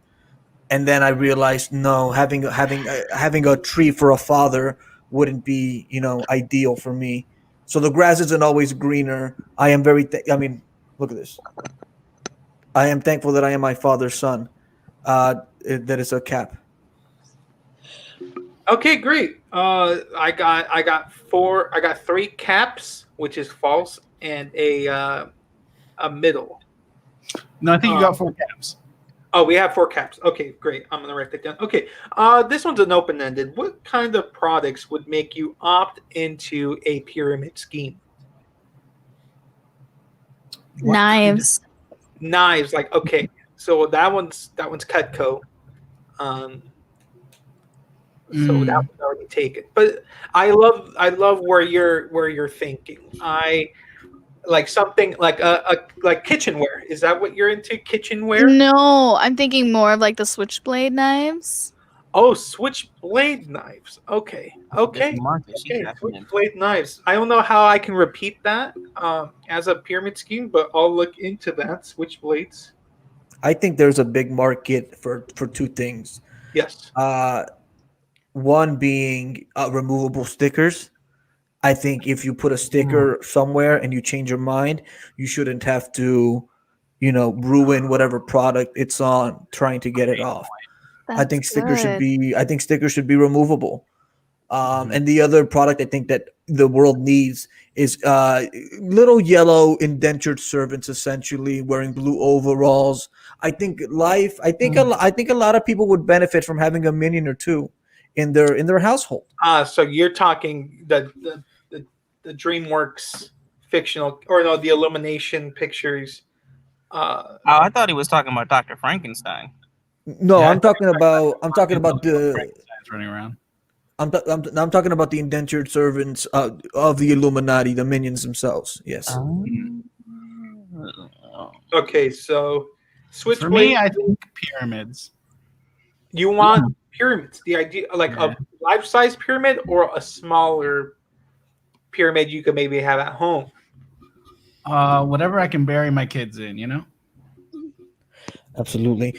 and then I realized no, having a tree for a father wouldn't be ideal for me. So the grass isn't always greener. I am I mean, look at this. I am thankful that I am my father's son. That is a cap. Okay, great. I got four. I got three caps, which is false, and a middle. No, I think you got 4 caps. Oh, we have four caps. Okay, great. I'm gonna write that down. Okay, this one's an open-ended. What kind of products would make you opt into a pyramid scheme? Knives. Knives, like okay, so that one's Cutco. So that was already taken. But I love where you're thinking. I like something like like kitchenware. Is that what you're into? Kitchenware? No, I'm thinking more of like the switchblade knives. Oh, switchblade knives. Okay. Okay. Market, she Okay. got them. Switchblade knives. I don't know how I can repeat that as a pyramid scheme, but I'll look into that. Switchblades. I think there's a big market for two things. Yes. One being removable stickers. I think if you put a sticker somewhere and you change your mind, you shouldn't have to, ruin whatever product it's on trying to get it off. I think stickers should be removable. And the other product I think that the world needs is little yellow indentured servants, essentially wearing blue overalls. I think a lot of people would benefit from having a minion or two in their household. So you're talking the DreamWorks fictional, or no, the Illumination Pictures. I thought he was talking about Dr. Frankenstein. No, Yeah, I'm talking about the Frankenstein's running around. I'm talking about the indentured servants of the Illuminati, the minions themselves. Yes. Okay, so For switchblade. me, I think pyramids. You want pyramids? The idea, like a life-size pyramid or a smaller pyramid you could maybe have at home. Whatever I can bury my kids in. Absolutely.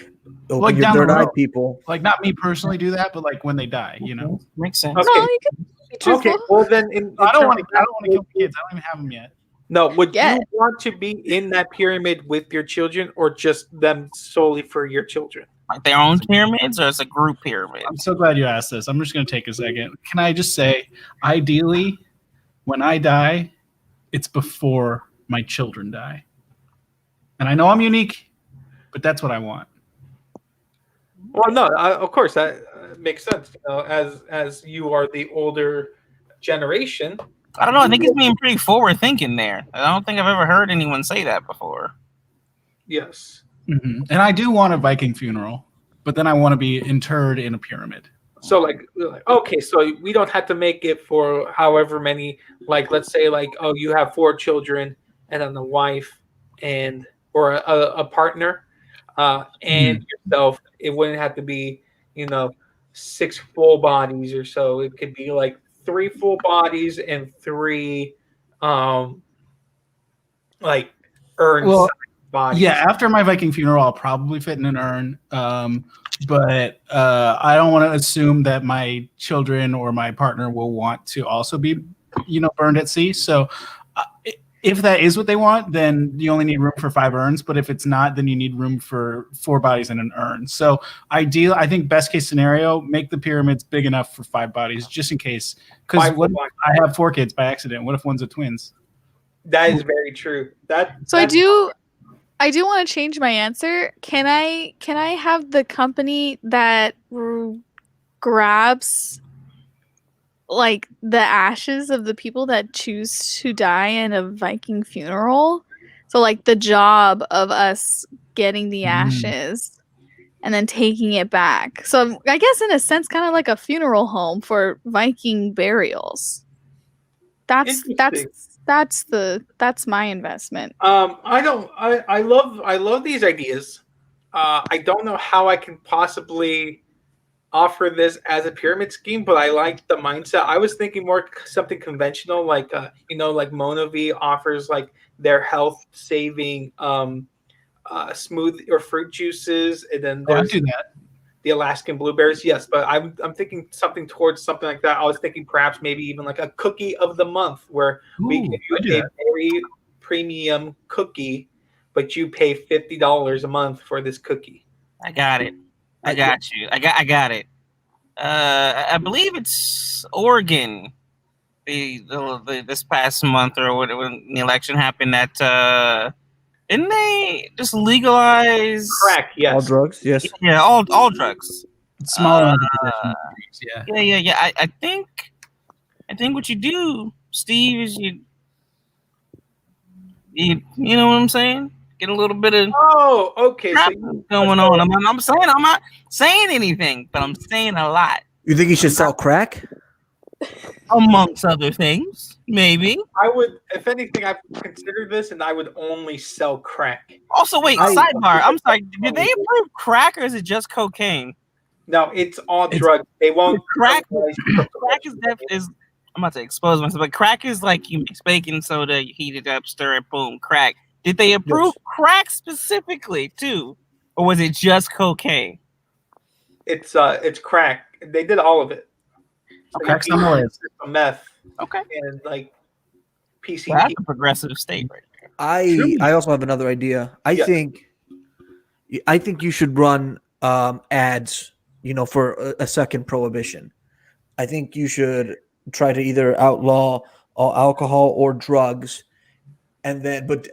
Open Like your down the third eye, road. people. Like not me personally do that, but like when they die. Makes sense. Okay. No, you can be truthful. Okay. Well, then, in I don't terms want of to kill my kids. I don't even have them yet. No, would Yeah. you want to be in that pyramid with your children, or just them solely for your children? Like their own pyramids, or it's a group pyramid? I'm so glad you asked this. I'm just going to take a second. Can I just say, ideally, when I die, it's before my children die. And I know I'm unique, but that's what I want. Well, no, of course that makes sense. As you are the older generation. I don't know. I think he's being pretty forward thinking there. I don't think I've ever heard anyone say that before. Yes. Mm-hmm. And I do want a Viking funeral, but then I want to be interred in a pyramid. So like okay, so we don't have to make it for however many. Like let's say you have 4 children and then a wife or a partner and yourself. It wouldn't have to be 6 full bodies or so. It could be like 3 full bodies and 3 urn Well, bodies. Yeah, after my Viking funeral, I'll probably fit in an urn. but I don't want to assume that my children or my partner will want to also be, burned at sea. So if that is what they want, then you only need room for 5 urns. But if it's not, then you need room for 4 bodies in an urn. So I think best case scenario, make the pyramids big enough for 5 bodies, just in case. Because what if I have 4 kids by accident? What if one's a twins? That is very true. I do want to change my answer. Can I have the company that grabs like the ashes of the people that choose to die in a Viking funeral? So like the job of us getting the ashes and then taking it back. So I guess in a sense kind of like a funeral home for Viking burials. That's my investment. I love these ideas. I don't know how I can possibly offer this as a pyramid scheme, but I like the mindset. I was thinking more something conventional, like like Monovi offers like their health saving smoothie or fruit juices, and then there's the Alaskan blueberries. Yes, but I'm thinking something towards something like that. I was thinking perhaps maybe even like a cookie of the month, where we give you a very premium cookie, but you pay $50 a month for this cookie. I got it. I got you. I got it. I believe it's Oregon. This past month or when the election happened, that didn't they just legalize crack? Yes, all drugs. Yes, yeah, all drugs. Small yeah. I think what you do, Steve, is you know what I'm saying? Get a little bit of okay. So going on. I'm saying I'm not saying anything, but I'm saying a lot. You think you should sell crack? Amongst other things, maybe. I would, if anything, I've considered this, and I would only sell crack. Also, wait, sidebar. I'm sorry. Did they approve crack, or is it just cocaine? No, it's all drugs. They won't. Crack is. I'm about to expose myself, but crack is like you mix baking soda, you heat it up, stir it, boom, crack. Did they approve crack specifically too, or was it just cocaine? It's crack. They did all of it. So crack's on the list. Meth. Okay. And like PCP. Well, that's a progressive state right there. I also have another idea. I think you should run ads, for a second prohibition. I think you should try to either outlaw all alcohol or drugs, and then, but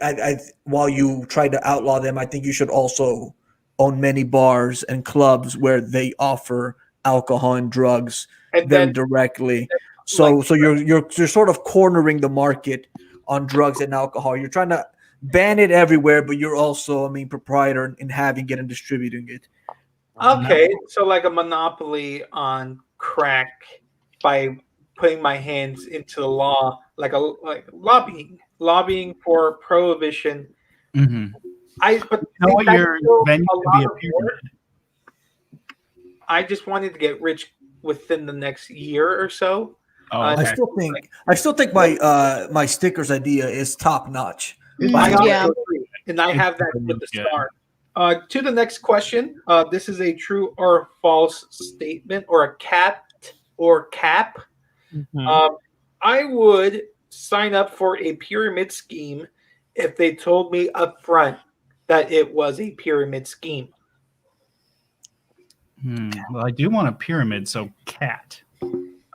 while you try to outlaw them, I think you should also own many bars and clubs where they offer alcohol and drugs very directly. So you're sort of cornering the market on drugs and alcohol. You're trying to ban it everywhere, but you're also, proprietor in having it and distributing it. Okay, so like a monopoly on crack by putting my hands into the law, like lobbying for prohibition. Mm-hmm. I just wanted to get rich within the next year or so. Okay. I still think my stickers idea is top notch. And I have that with the star. To the next question. This is a true or false statement, or a cap. Mm-hmm. I would sign up for a pyramid scheme if they told me up front that it was a pyramid scheme. Well, I do want a pyramid, so cat.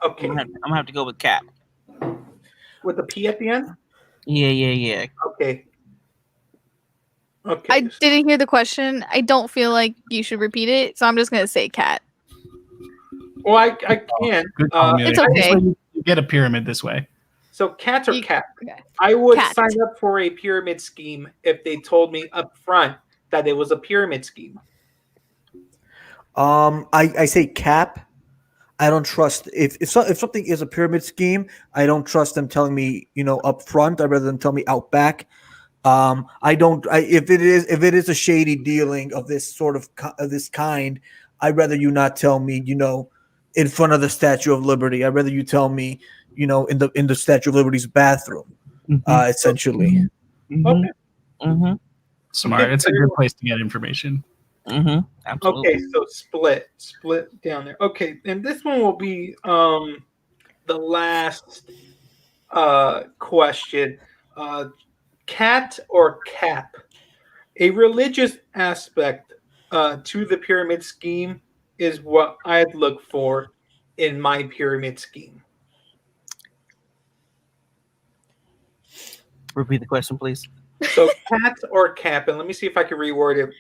Okay. I'm gonna have to go with cat. With a P at the end? Yeah. Okay. I didn't hear the question. I don't feel like you should repeat it, so I'm just gonna say cat. Well, I can. It's okay. You get a pyramid this way. So cats or cat? Okay. I would sign up for a pyramid scheme if they told me up front that it was a pyramid scheme. I say cap. I don't trust if something is a pyramid scheme. I don't trust them telling me up front. I'd rather them tell me out back. If it is a shady dealing of this sort of this kind, I'd rather you not tell me in front of the Statue of Liberty. I'd rather you tell me in the Statue of Liberty's bathroom, essentially. Mm-hmm. Okay. Mm-hmm. Smart. It's a good place to get information. Absolutely. Okay, so split down there. Okay, and this one will be the last question. Cat or cap? A religious aspect to the pyramid scheme is what I'd look for in my pyramid scheme. Repeat the question, please. So cat or cap, and let me see if I can reword it.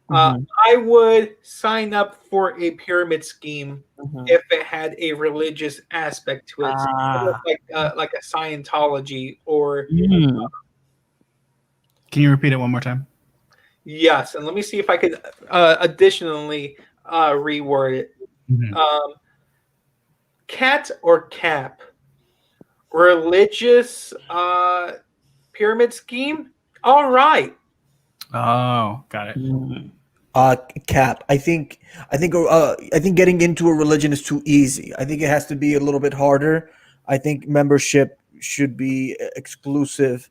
Mhm. I would sign up for a pyramid scheme Mhm. if it had a religious aspect to it, Ah. like a Scientology or Mm. Can you repeat it one more time? yes. And let me see if I could additionally reword it. Mhm. Cat or cap? Religious pyramid scheme? All right. Oh, got it. Mm. Cap. I think getting into a religion is too easy. I think it has to be a little bit harder. I think membership should be exclusive.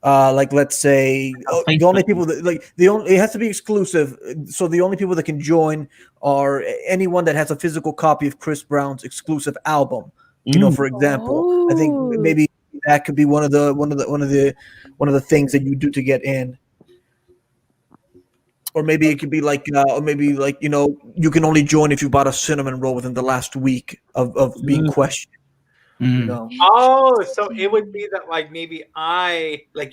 Like let's say the only people that it has to be exclusive. So the only people that can join are anyone that has a physical copy of Chris Brown's exclusive album. For example, I think Oh. maybe that could be one of the things that you do to get in. Or maybe it could be like, you can only join if you bought a cinnamon roll within the last week of being questioned. Mm. Oh, so it would be that like maybe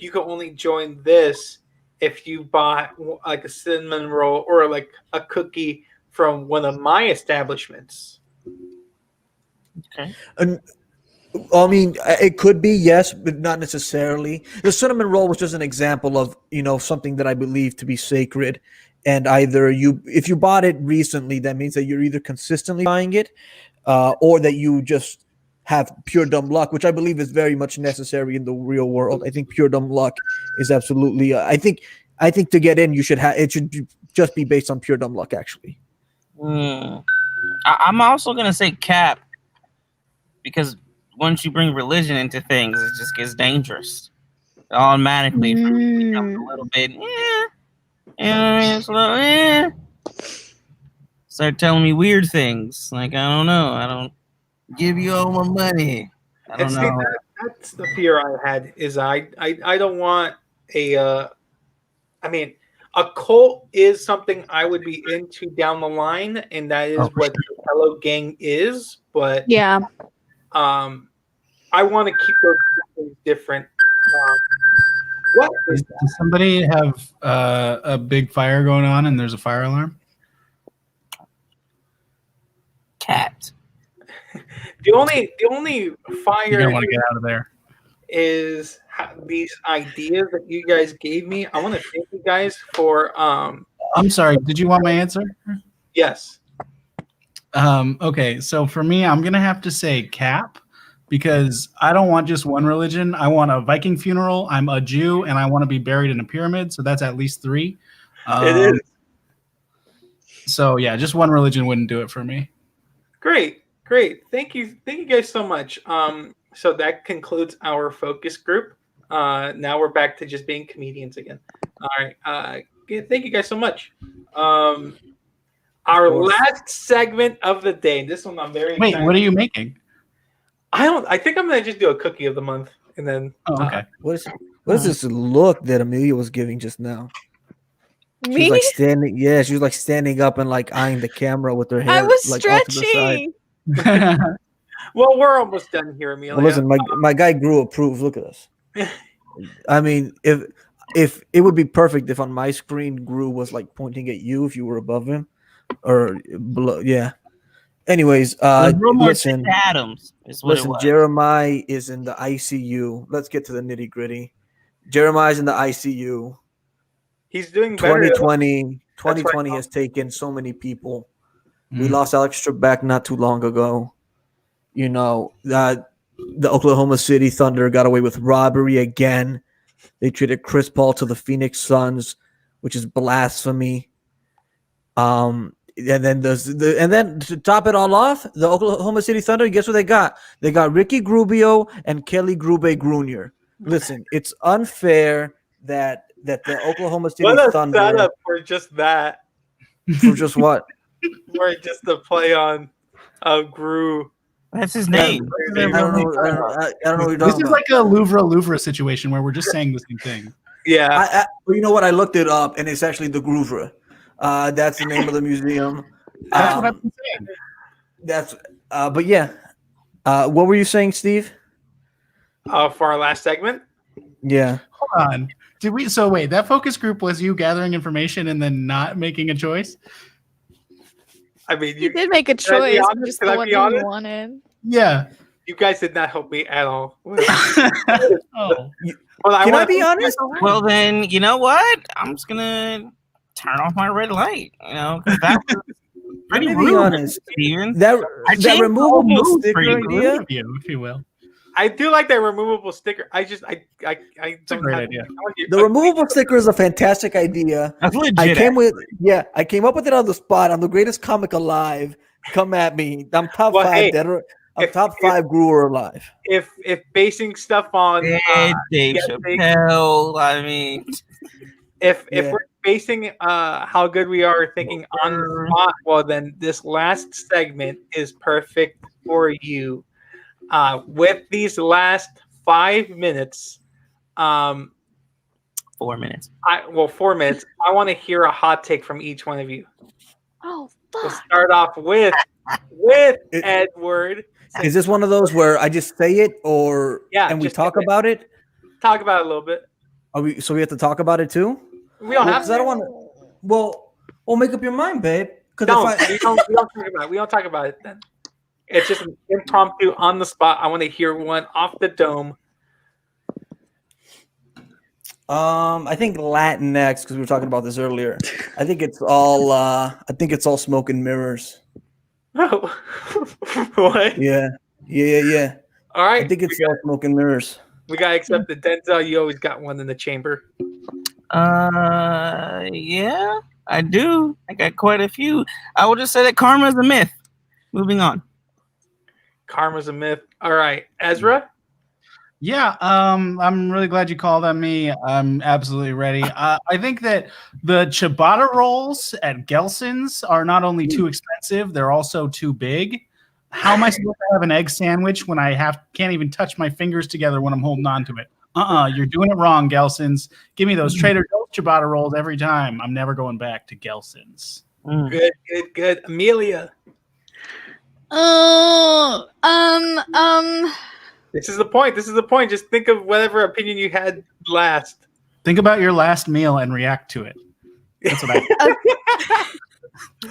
you can only join this if you bought like a cinnamon roll or like a cookie from one of my establishments. Okay. And I mean, it could be, yes, but not necessarily. The cinnamon roll was just an example of something that I believe to be sacred, and if you bought it recently, that means that you're either consistently buying it, or that you just have pure dumb luck, which I believe is very much necessary in the real world. I think pure dumb luck is absolutely. I think to get in, you should have it should just be based on pure dumb luck, actually. I'm also gonna say cap because once you bring religion into things, it just gets dangerous. Automatically, for me, it becomes a little bit. It's a little. Start telling me weird things. Like I don't know. I don't give you all my money. I don't And see, know. that's the fear I had is I don't want a. I mean, a cult is something I would be into down the line, and that is what the Hello Gang is. But Yeah. I want to keep those things different. What is that? Does somebody have a big fire going on and there's a fire alarm? Cat. The only fire You're gonna want to get out of there. is these ideas that you guys gave me. I want to thank you guys for. I'm sorry. Did you want my answer? Yes. Okay, so for me, I'm gonna have to say cap because I don't want just one religion. I want a Viking funeral. I'm a Jew, and I want to be buried in a pyramid. So that's at least 3. It is. So yeah, just one religion wouldn't do it for me. Great. Thank you guys so much. So that concludes our focus group. Now we're back to just being comedians again. All right. Thank you guys so much. Our last segment of the day. This one I'm very Wait, excited. what are you making? I think I'm gonna just do a cookie of the month, and then. Oh, okay. What is this look that Amelia was giving just now? She Me? was like standing. Yeah, she was like standing up and like eyeing the camera with her hair. I was like, off to the side. stretching. Well, we're almost done here, Amelia. Well, listen, my guy Gru approves. Look at us. I mean, if it would be perfect if on my screen Gru was like pointing at you if you were above him or below. Yeah. Anyways, listen, Adams is what it was. Jeremiah is in the ICU. Let's get to the nitty gritty. Jeremiah's in the ICU. He's doing better. 2020 has taken so many people. We lost Alex Trebek not too long ago. The Oklahoma City Thunder got away with robbery again. They traded Chris Paul to the Phoenix Suns, which is blasphemy. And then to top it all off, the Oklahoma City Thunder, guess what they got? They got Ricky Rubio and Kelly Grube Jr. Listen, it's unfair that the Oklahoma City What a Thunder. setup for just that. For just what? Or just to play on Gru. That's his name. I don't know. I don't know what you're This talking is about. like a Louvre situation where we're just saying the same thing. Yeah. Well, you know what? I looked it up, and it's actually the Groovre. That's the name of the museum. That's what I've been saying. That's. But yeah. What were you saying, Steve? For our last segment. Yeah. Hold on. Did we? So wait, that focus group was you gathering information and then not making a choice? I mean, You did make a Can I be choice. honest? Just Can the I one be you honest? wanted. Yeah. you guys did not help me at all. Oh. Well, Can I wanna be thank honest? you- Well, then you know what? I'm just gonna turn off my red light. You know, because that was pretty Let me be rude, honest. Steven. That I that changed the whole removable mood for sticker you. idea. Review, if you will. I do like that removable sticker. I a don't great have- idea. The removable sticker is a fantastic idea. That's legit. I came up with it on the spot. I'm the greatest comic alive. Come at me. I'm top Well, five. hey, I'm if- top five Brewer alive. If basing stuff on Dave guessing- Chappelle. I mean, if Yeah. we're basing how good we are thinking on the spot, well then this last segment is perfect for you. With these last 5 minutes, 4 minutes. 4 minutes, I want to hear a hot take from each one of you. Oh We'll fuck! start off with It- Edward. Is this one of those where I just say it, or Yeah, and we just talk say it. about it? Talk about it a little bit. So we have to talk about it too? We don't Well, have 'cause I don't want to. Well, make up your mind, babe. Because we don't talk about it. We don't talk about it then. It's just an impromptu on the spot. I want to hear one off the dome. I think Latinx, because we were talking about this earlier. I think it's all smoke and mirrors. What? Yeah. All right. I think it's all smoke and mirrors. We gotta accept that Denzel. You always got one in the chamber. Yeah, I do. I got quite a few. I will just say that karma is a myth. Moving on. Karma's a myth. All right, Ezra. Yeah, I'm really glad you called on me. I'm absolutely ready. I think that the ciabatta rolls at Gelson's are not only too expensive, they're also too big. How am I supposed to have an egg sandwich when I can't even touch my fingers together when I'm holding on to it? You're doing it wrong, Gelson's. Give me those Trader Joe's ciabatta rolls every time. I'm never going back to Gelson's. Good. Amelia. This is the point. Just think of whatever opinion you had last. Think about your last meal and react to it. That's what I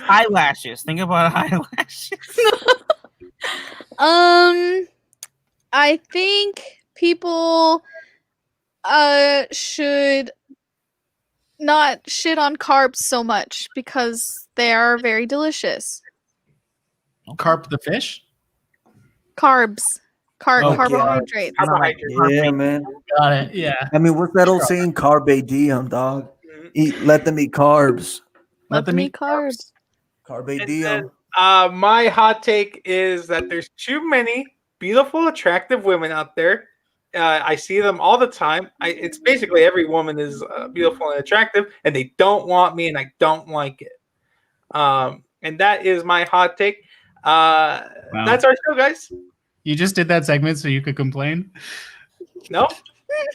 Eyelashes. Think about eyelashes. I think people should not shit on carbs so much because they are very delicious. Carp the fish? Carbs. Oh, Carbohydrates. Carbohydrates. Yeah, man. Got it. Yeah. I mean, what's that old saying? Carpe diem, dog. Let them eat carbs. Let them eat carbs. Carpe And diem. then, my hot take is that there's too many beautiful, attractive women out there. I see them all the time. It's basically every woman is beautiful and attractive, and they don't want me, and I don't like it. And that is my hot take. That's our show, guys. You just did that segment so you could complain? No?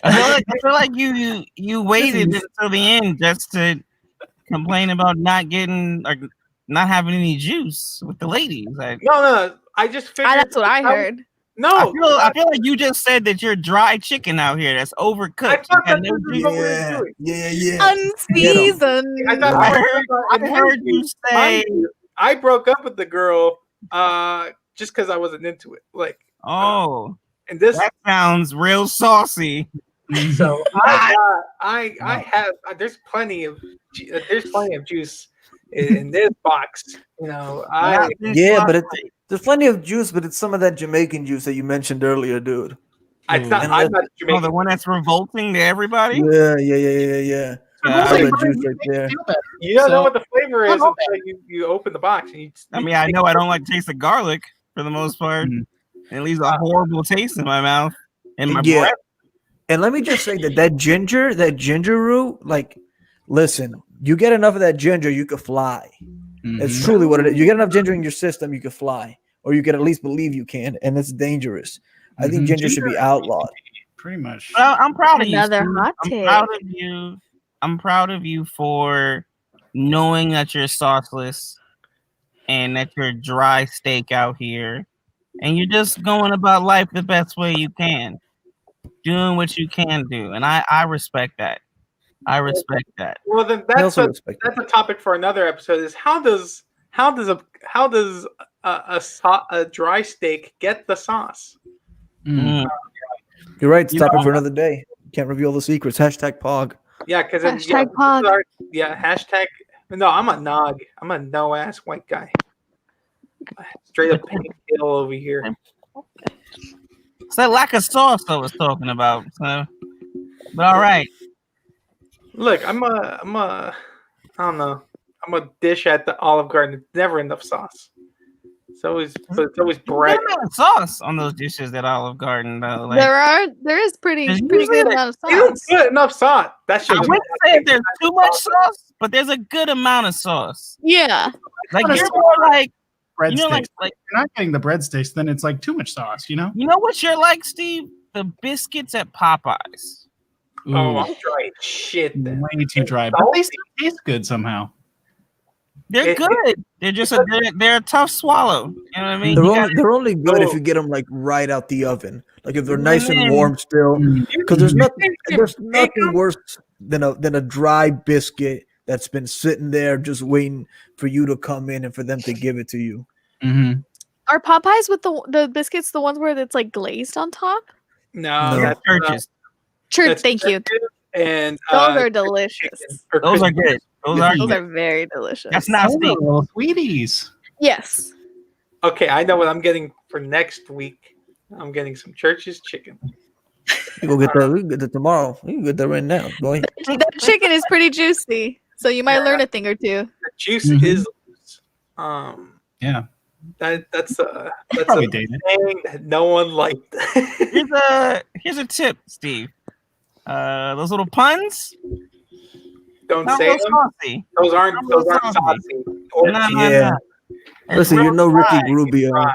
I feel like you waited until the end just to complain about not getting or not having any juice with the ladies. No. I just figured. That's what I heard. No. I feel like you just said that you're dry chicken out here that's overcooked. I thought You got that's no what we juice. were doing. Yeah. Unseasoned. I thought I heard you say. I broke up with the girl just because I wasn't into it. Like, Oh, and this. that sounds real saucy. So I have. There's plenty of juice in this box. You know, But there's plenty of juice, but it's some of that Jamaican juice that you mentioned earlier, dude. I'm not Jamaican. The one that's revolting to everybody. Yeah. All that juice right there. You don't know So- what the flavor is until you open the box. And I mean, I know I don't like the taste of garlic for the most part. It leaves a horrible taste in my mouth and my breath. And let me just say that ginger root, like, listen, You get enough of that ginger, you could fly. It's truly what it is. You get enough ginger in your system, you could fly, or you could at least believe you can, and it's dangerous. I think ginger should be outlawed. Pretty much. Well, I'm proud of you. Another Steve. hot I'm take. proud of you. I'm proud of you for knowing that you're sauceless and that you're dry steak out here, and you're just going about life the best way you can, doing what you can do, and I respect that. I respect that. Well, then I that's also a respect that. topic for another episode. Is how does a dry steak get the sauce? Mm. You're right. It's a You topic know- for another day. Can't reveal the secrets. Hashtag Pog. Yeah, because Hashtag pog. hashtag. No, I'm a nog. I'm a no ass white guy. Straight up pale over here. It's that lack of sauce I was talking about. So, but all right. Look, I'm a I don't know. I'm a dish at the Olive Garden. Never enough sauce. It's always bread. There's not sauce on those dishes at Olive Garden though. Like, There is pretty There's good usually amount of You don't sauce. put enough sauce. That I shit. wouldn't say there's too much sauce, but there's a good amount of sauce. Yeah. Like Not a you're more like breadsticks. you know, like If you're not getting the breadsticks, then it's like too much sauce, you know? you know what you're like, Steve? The biscuits at Popeyes. Oh, Ooh, I'm trying shit. Then. way too dry. But they still taste good somehow. They're It- good. They're just they're a tough swallow. You know what I mean? They're You only, gotta- they're only good if Oh. you get them like right out the oven. Like if they're nice and Man. warm still. Because there's nothing Bacon. worse than a dry biscuit that's been sitting there just waiting for you to come in and for them to give it to you. Mm-hmm. Are Popeyes with the biscuits the ones where it's like glazed on top? No, No. that's Churches. True, that's thank you. churches and Those are delicious. Those are good. Those are Those good. are very delicious. That's not Oh, steak. little sweeties. Yes. Okay, I know what I'm getting for next week. I'm getting some Church's chicken. You go get that. We can get that tomorrow. We can get that right now, boy. That chicken is pretty juicy, so you might learn a thing or two. The juice Mhm. is loose. Yeah. That's a Probably dated. thing that no one liked. Here's a tip, Steve. Those little puns. Don't Not say real them. saucy. Those aren't Not saucy. Or No, Yeah. It's Listen, real you're no Ricky dry. Rubio. dry.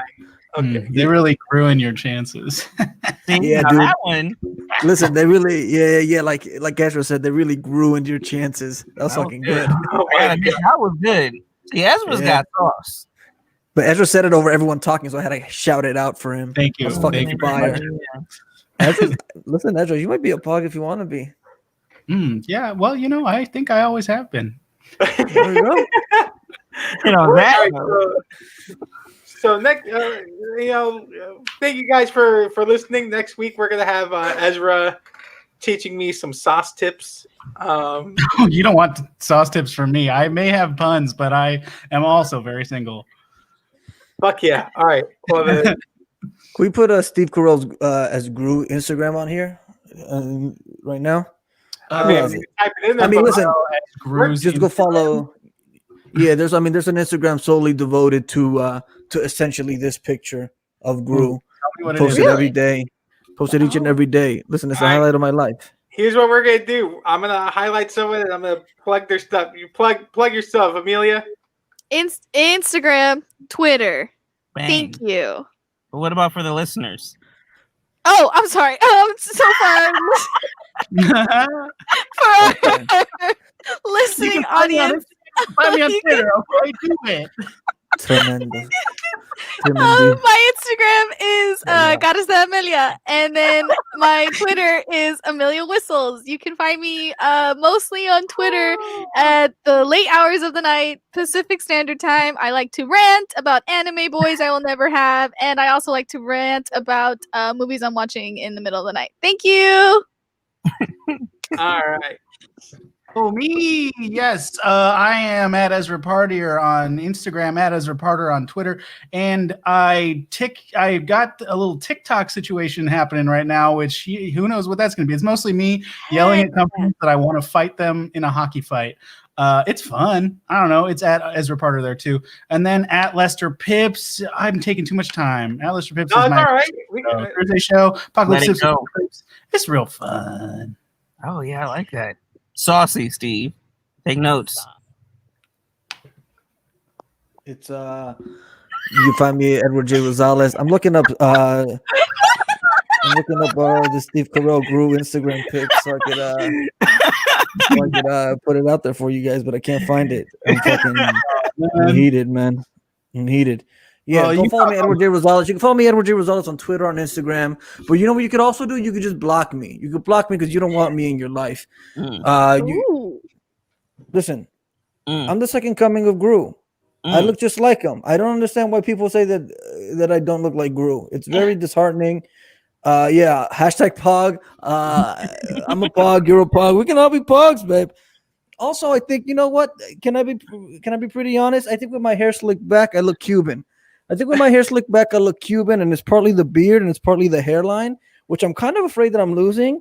Okay. They really ruin your chances. See, Yeah, now dude. that one. Listen, they really, yeah. Like Ezra said, they really ruined your chances. That was That was fucking good. good. Oh I my gotta admit, that was good. See, Ezra's Yeah. got sauce. But Ezra said it over everyone talking, so I had to shout it out for him. Thank you. That's fucking Thank you very fire. much. Ezra, listen, Ezra, you might be a pug if you want to be. Yeah, well, I think I always have been. There you go. You know All that. right, so next, thank you guys for listening. Next week we're gonna have Ezra teaching me some sauce tips. You don't want sauce tips from me. I may have puns, but I am also very single. Fuck yeah! All right. Well, then, Can we put Steve Carell's as Gru Instagram on here right now? I mean, Yeah. you can type it in there, I mean, but- listen, Gru's just go follow. Yeah, there's an Instagram solely devoted to essentially this picture of Gru. Tell me what it Posted is. Really? every day. Posted each and every day. Listen, it's the Alright. highlight of my life. Here's what we're gonna do. I'm gonna highlight some of it. And I'm gonna plug their stuff. You plug your stuff, Amelia. Instagram, Twitter. Bang. Thank you. But what about for the listeners? Oh, I'm sorry. So for our listening audience, Find me on you Twitter. Okay, do it. Tremendous. my Instagram is Goddess de Amelia, and then my Twitter is Amelia Whistles. You can find me mostly on Twitter at the late hours of the night, Pacific Standard Time. I like to rant about anime boys I will never have, and I also like to rant about movies I'm watching in the middle of the night. Thank you. All right. Oh, me. Yes. I am at Ezra Partier on Instagram, at Ezra Partier on Twitter. And I got a little TikTok situation happening right now, which who knows what that's going to be. It's mostly me yelling at companies that I want to fight them in a hockey fight. It's fun. I don't know. It's at Ezra Partier there too. And then at Lester Pips, I'm taking too much time. At Lester Pips No, is it's my all right. We can, Thursday show. Apocalypse Let it Tips go. with Pips. It's real fun. Oh yeah, I like that. Saucy, Steve. Take notes. It's you can find me Edward J. Rosales. I'm looking up the Steve Carell Gru Instagram pic so I could put it out there for you guys, but I can't find it. I'm fucking heated, man. I'm heated. Yeah, Well, don't you follow me, Edward J. Rosales. You can follow me, Edward J. Rosales, on Twitter, on Instagram. But you know what you could also do? You could just block me. You could block me because you don't want me in your life. Ooh. Listen. Mm. I'm the second coming of Gru. I look just like him. I don't understand why people say that I don't look like Gru. It's very disheartening. Yeah, hashtag Pog. I'm a Pog. You're a Pog. We can all be Pogs, babe. Also, I think, you know what? Can I be pretty honest? I think with my hair slicked back, I look Cuban. And it's partly the beard and it's partly the hairline, which I'm kind of afraid that I'm losing.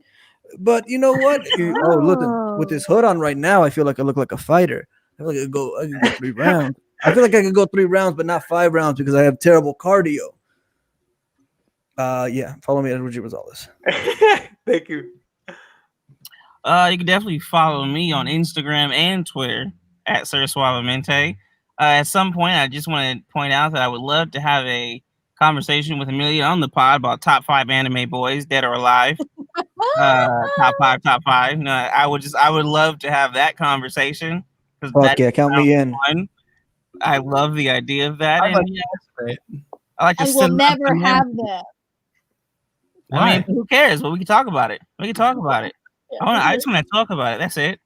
But you know what? Oh, look, with this hood on right now, I feel like I look like a fighter. I feel like I can go 3 rounds. I feel like I could go 3 rounds, but not 5 rounds because I have terrible cardio. Yeah, follow me at Edward J. Rosales. Thank you. You can definitely follow me on Instagram and Twitter at Sir Suavemente. At some point, I just want to point out that I would love to have a conversation with Amelia on the pod about top 5 anime boys, dead or alive. Top five. No, I would love to have that conversation. Okay, count me in. Fun. I love the idea of that. I like to I will never have that. I mean, who cares? But we can talk about it. I just want to talk about it. That's it.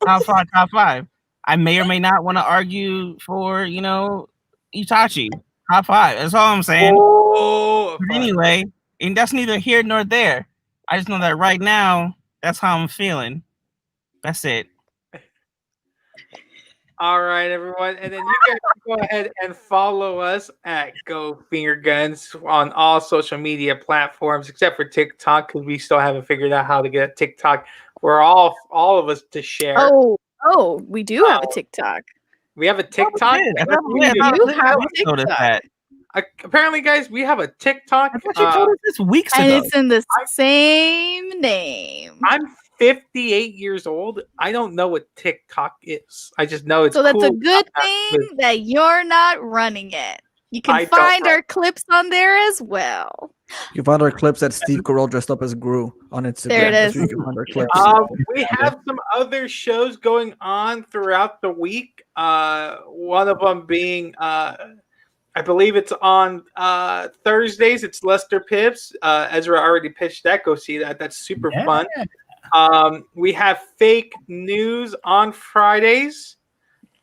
Top five. I may or may not want to argue for, Itachi. Top 5. That's all I'm saying. Oh, but anyway, and that's neither here nor there. I just know that right now, that's how I'm feeling. That's it. All right, everyone. And then you guys can go ahead and follow us at Go Finger Guns on all social media platforms, except for TikTok, because we still haven't figured out how to get a TikTok for all of us to share. Oh, we do have a TikTok. We have a TikTok? Apparently, guys, we have a TikTok. I thought you told us this weeks ago. And it's in the same name. I'm 58 years old. I don't know what TikTok is. I just know it's so that's cool. A good thing that you're not running it. You can find our clips on there as well. You can find our clips at Steve Carell dressed up as Gru on Instagram. There it is. You can find our clips. We have some other shows going on throughout the week. One of them being, I believe it's on Thursdays. It's Lester Pips. Ezra already pitched that. Go see that. That's super fun. We have Fake News on Fridays.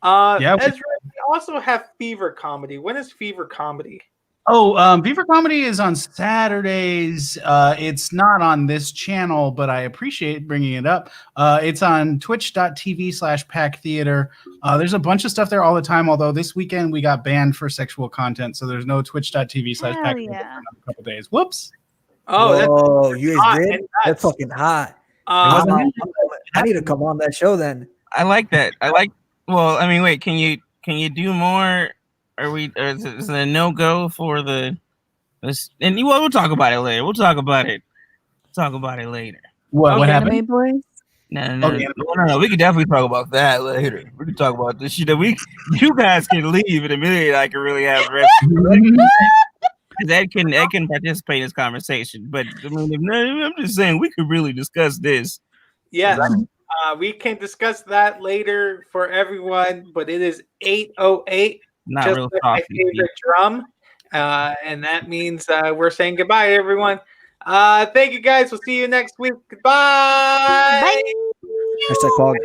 Ezra, we also have Fever Comedy. When is Fever Comedy? Fever Comedy is on Saturdays. It's not on this channel, but I appreciate bringing it up. It's on twitch.tv/Pack Theater. There's a bunch of stuff there all the time, although this weekend we got banned for sexual content, so there's no twitch.tv/Pack Theater for another couple days. Whoops. Oh, you guys did? That's fucking hot. I need to come on that show then. I like that. Well, I mean, wait, can you do more? Or is it a no-go for the? And we'll talk about it later. Talk about it later. What happened? Anime boys? No. We can definitely talk about that later. We can talk about this shit. You guys can leave in a minute. I can really have rest. Ed can participate in this conversation. But I mean, I'm just saying we could really discuss this. Yes. We can discuss that later for everyone. But it is 8:08. Not just real like my favorite drum. And that means we're saying goodbye, everyone. Thank you, guys. We'll see you next week. Goodbye. Bye. Hashtag Pog.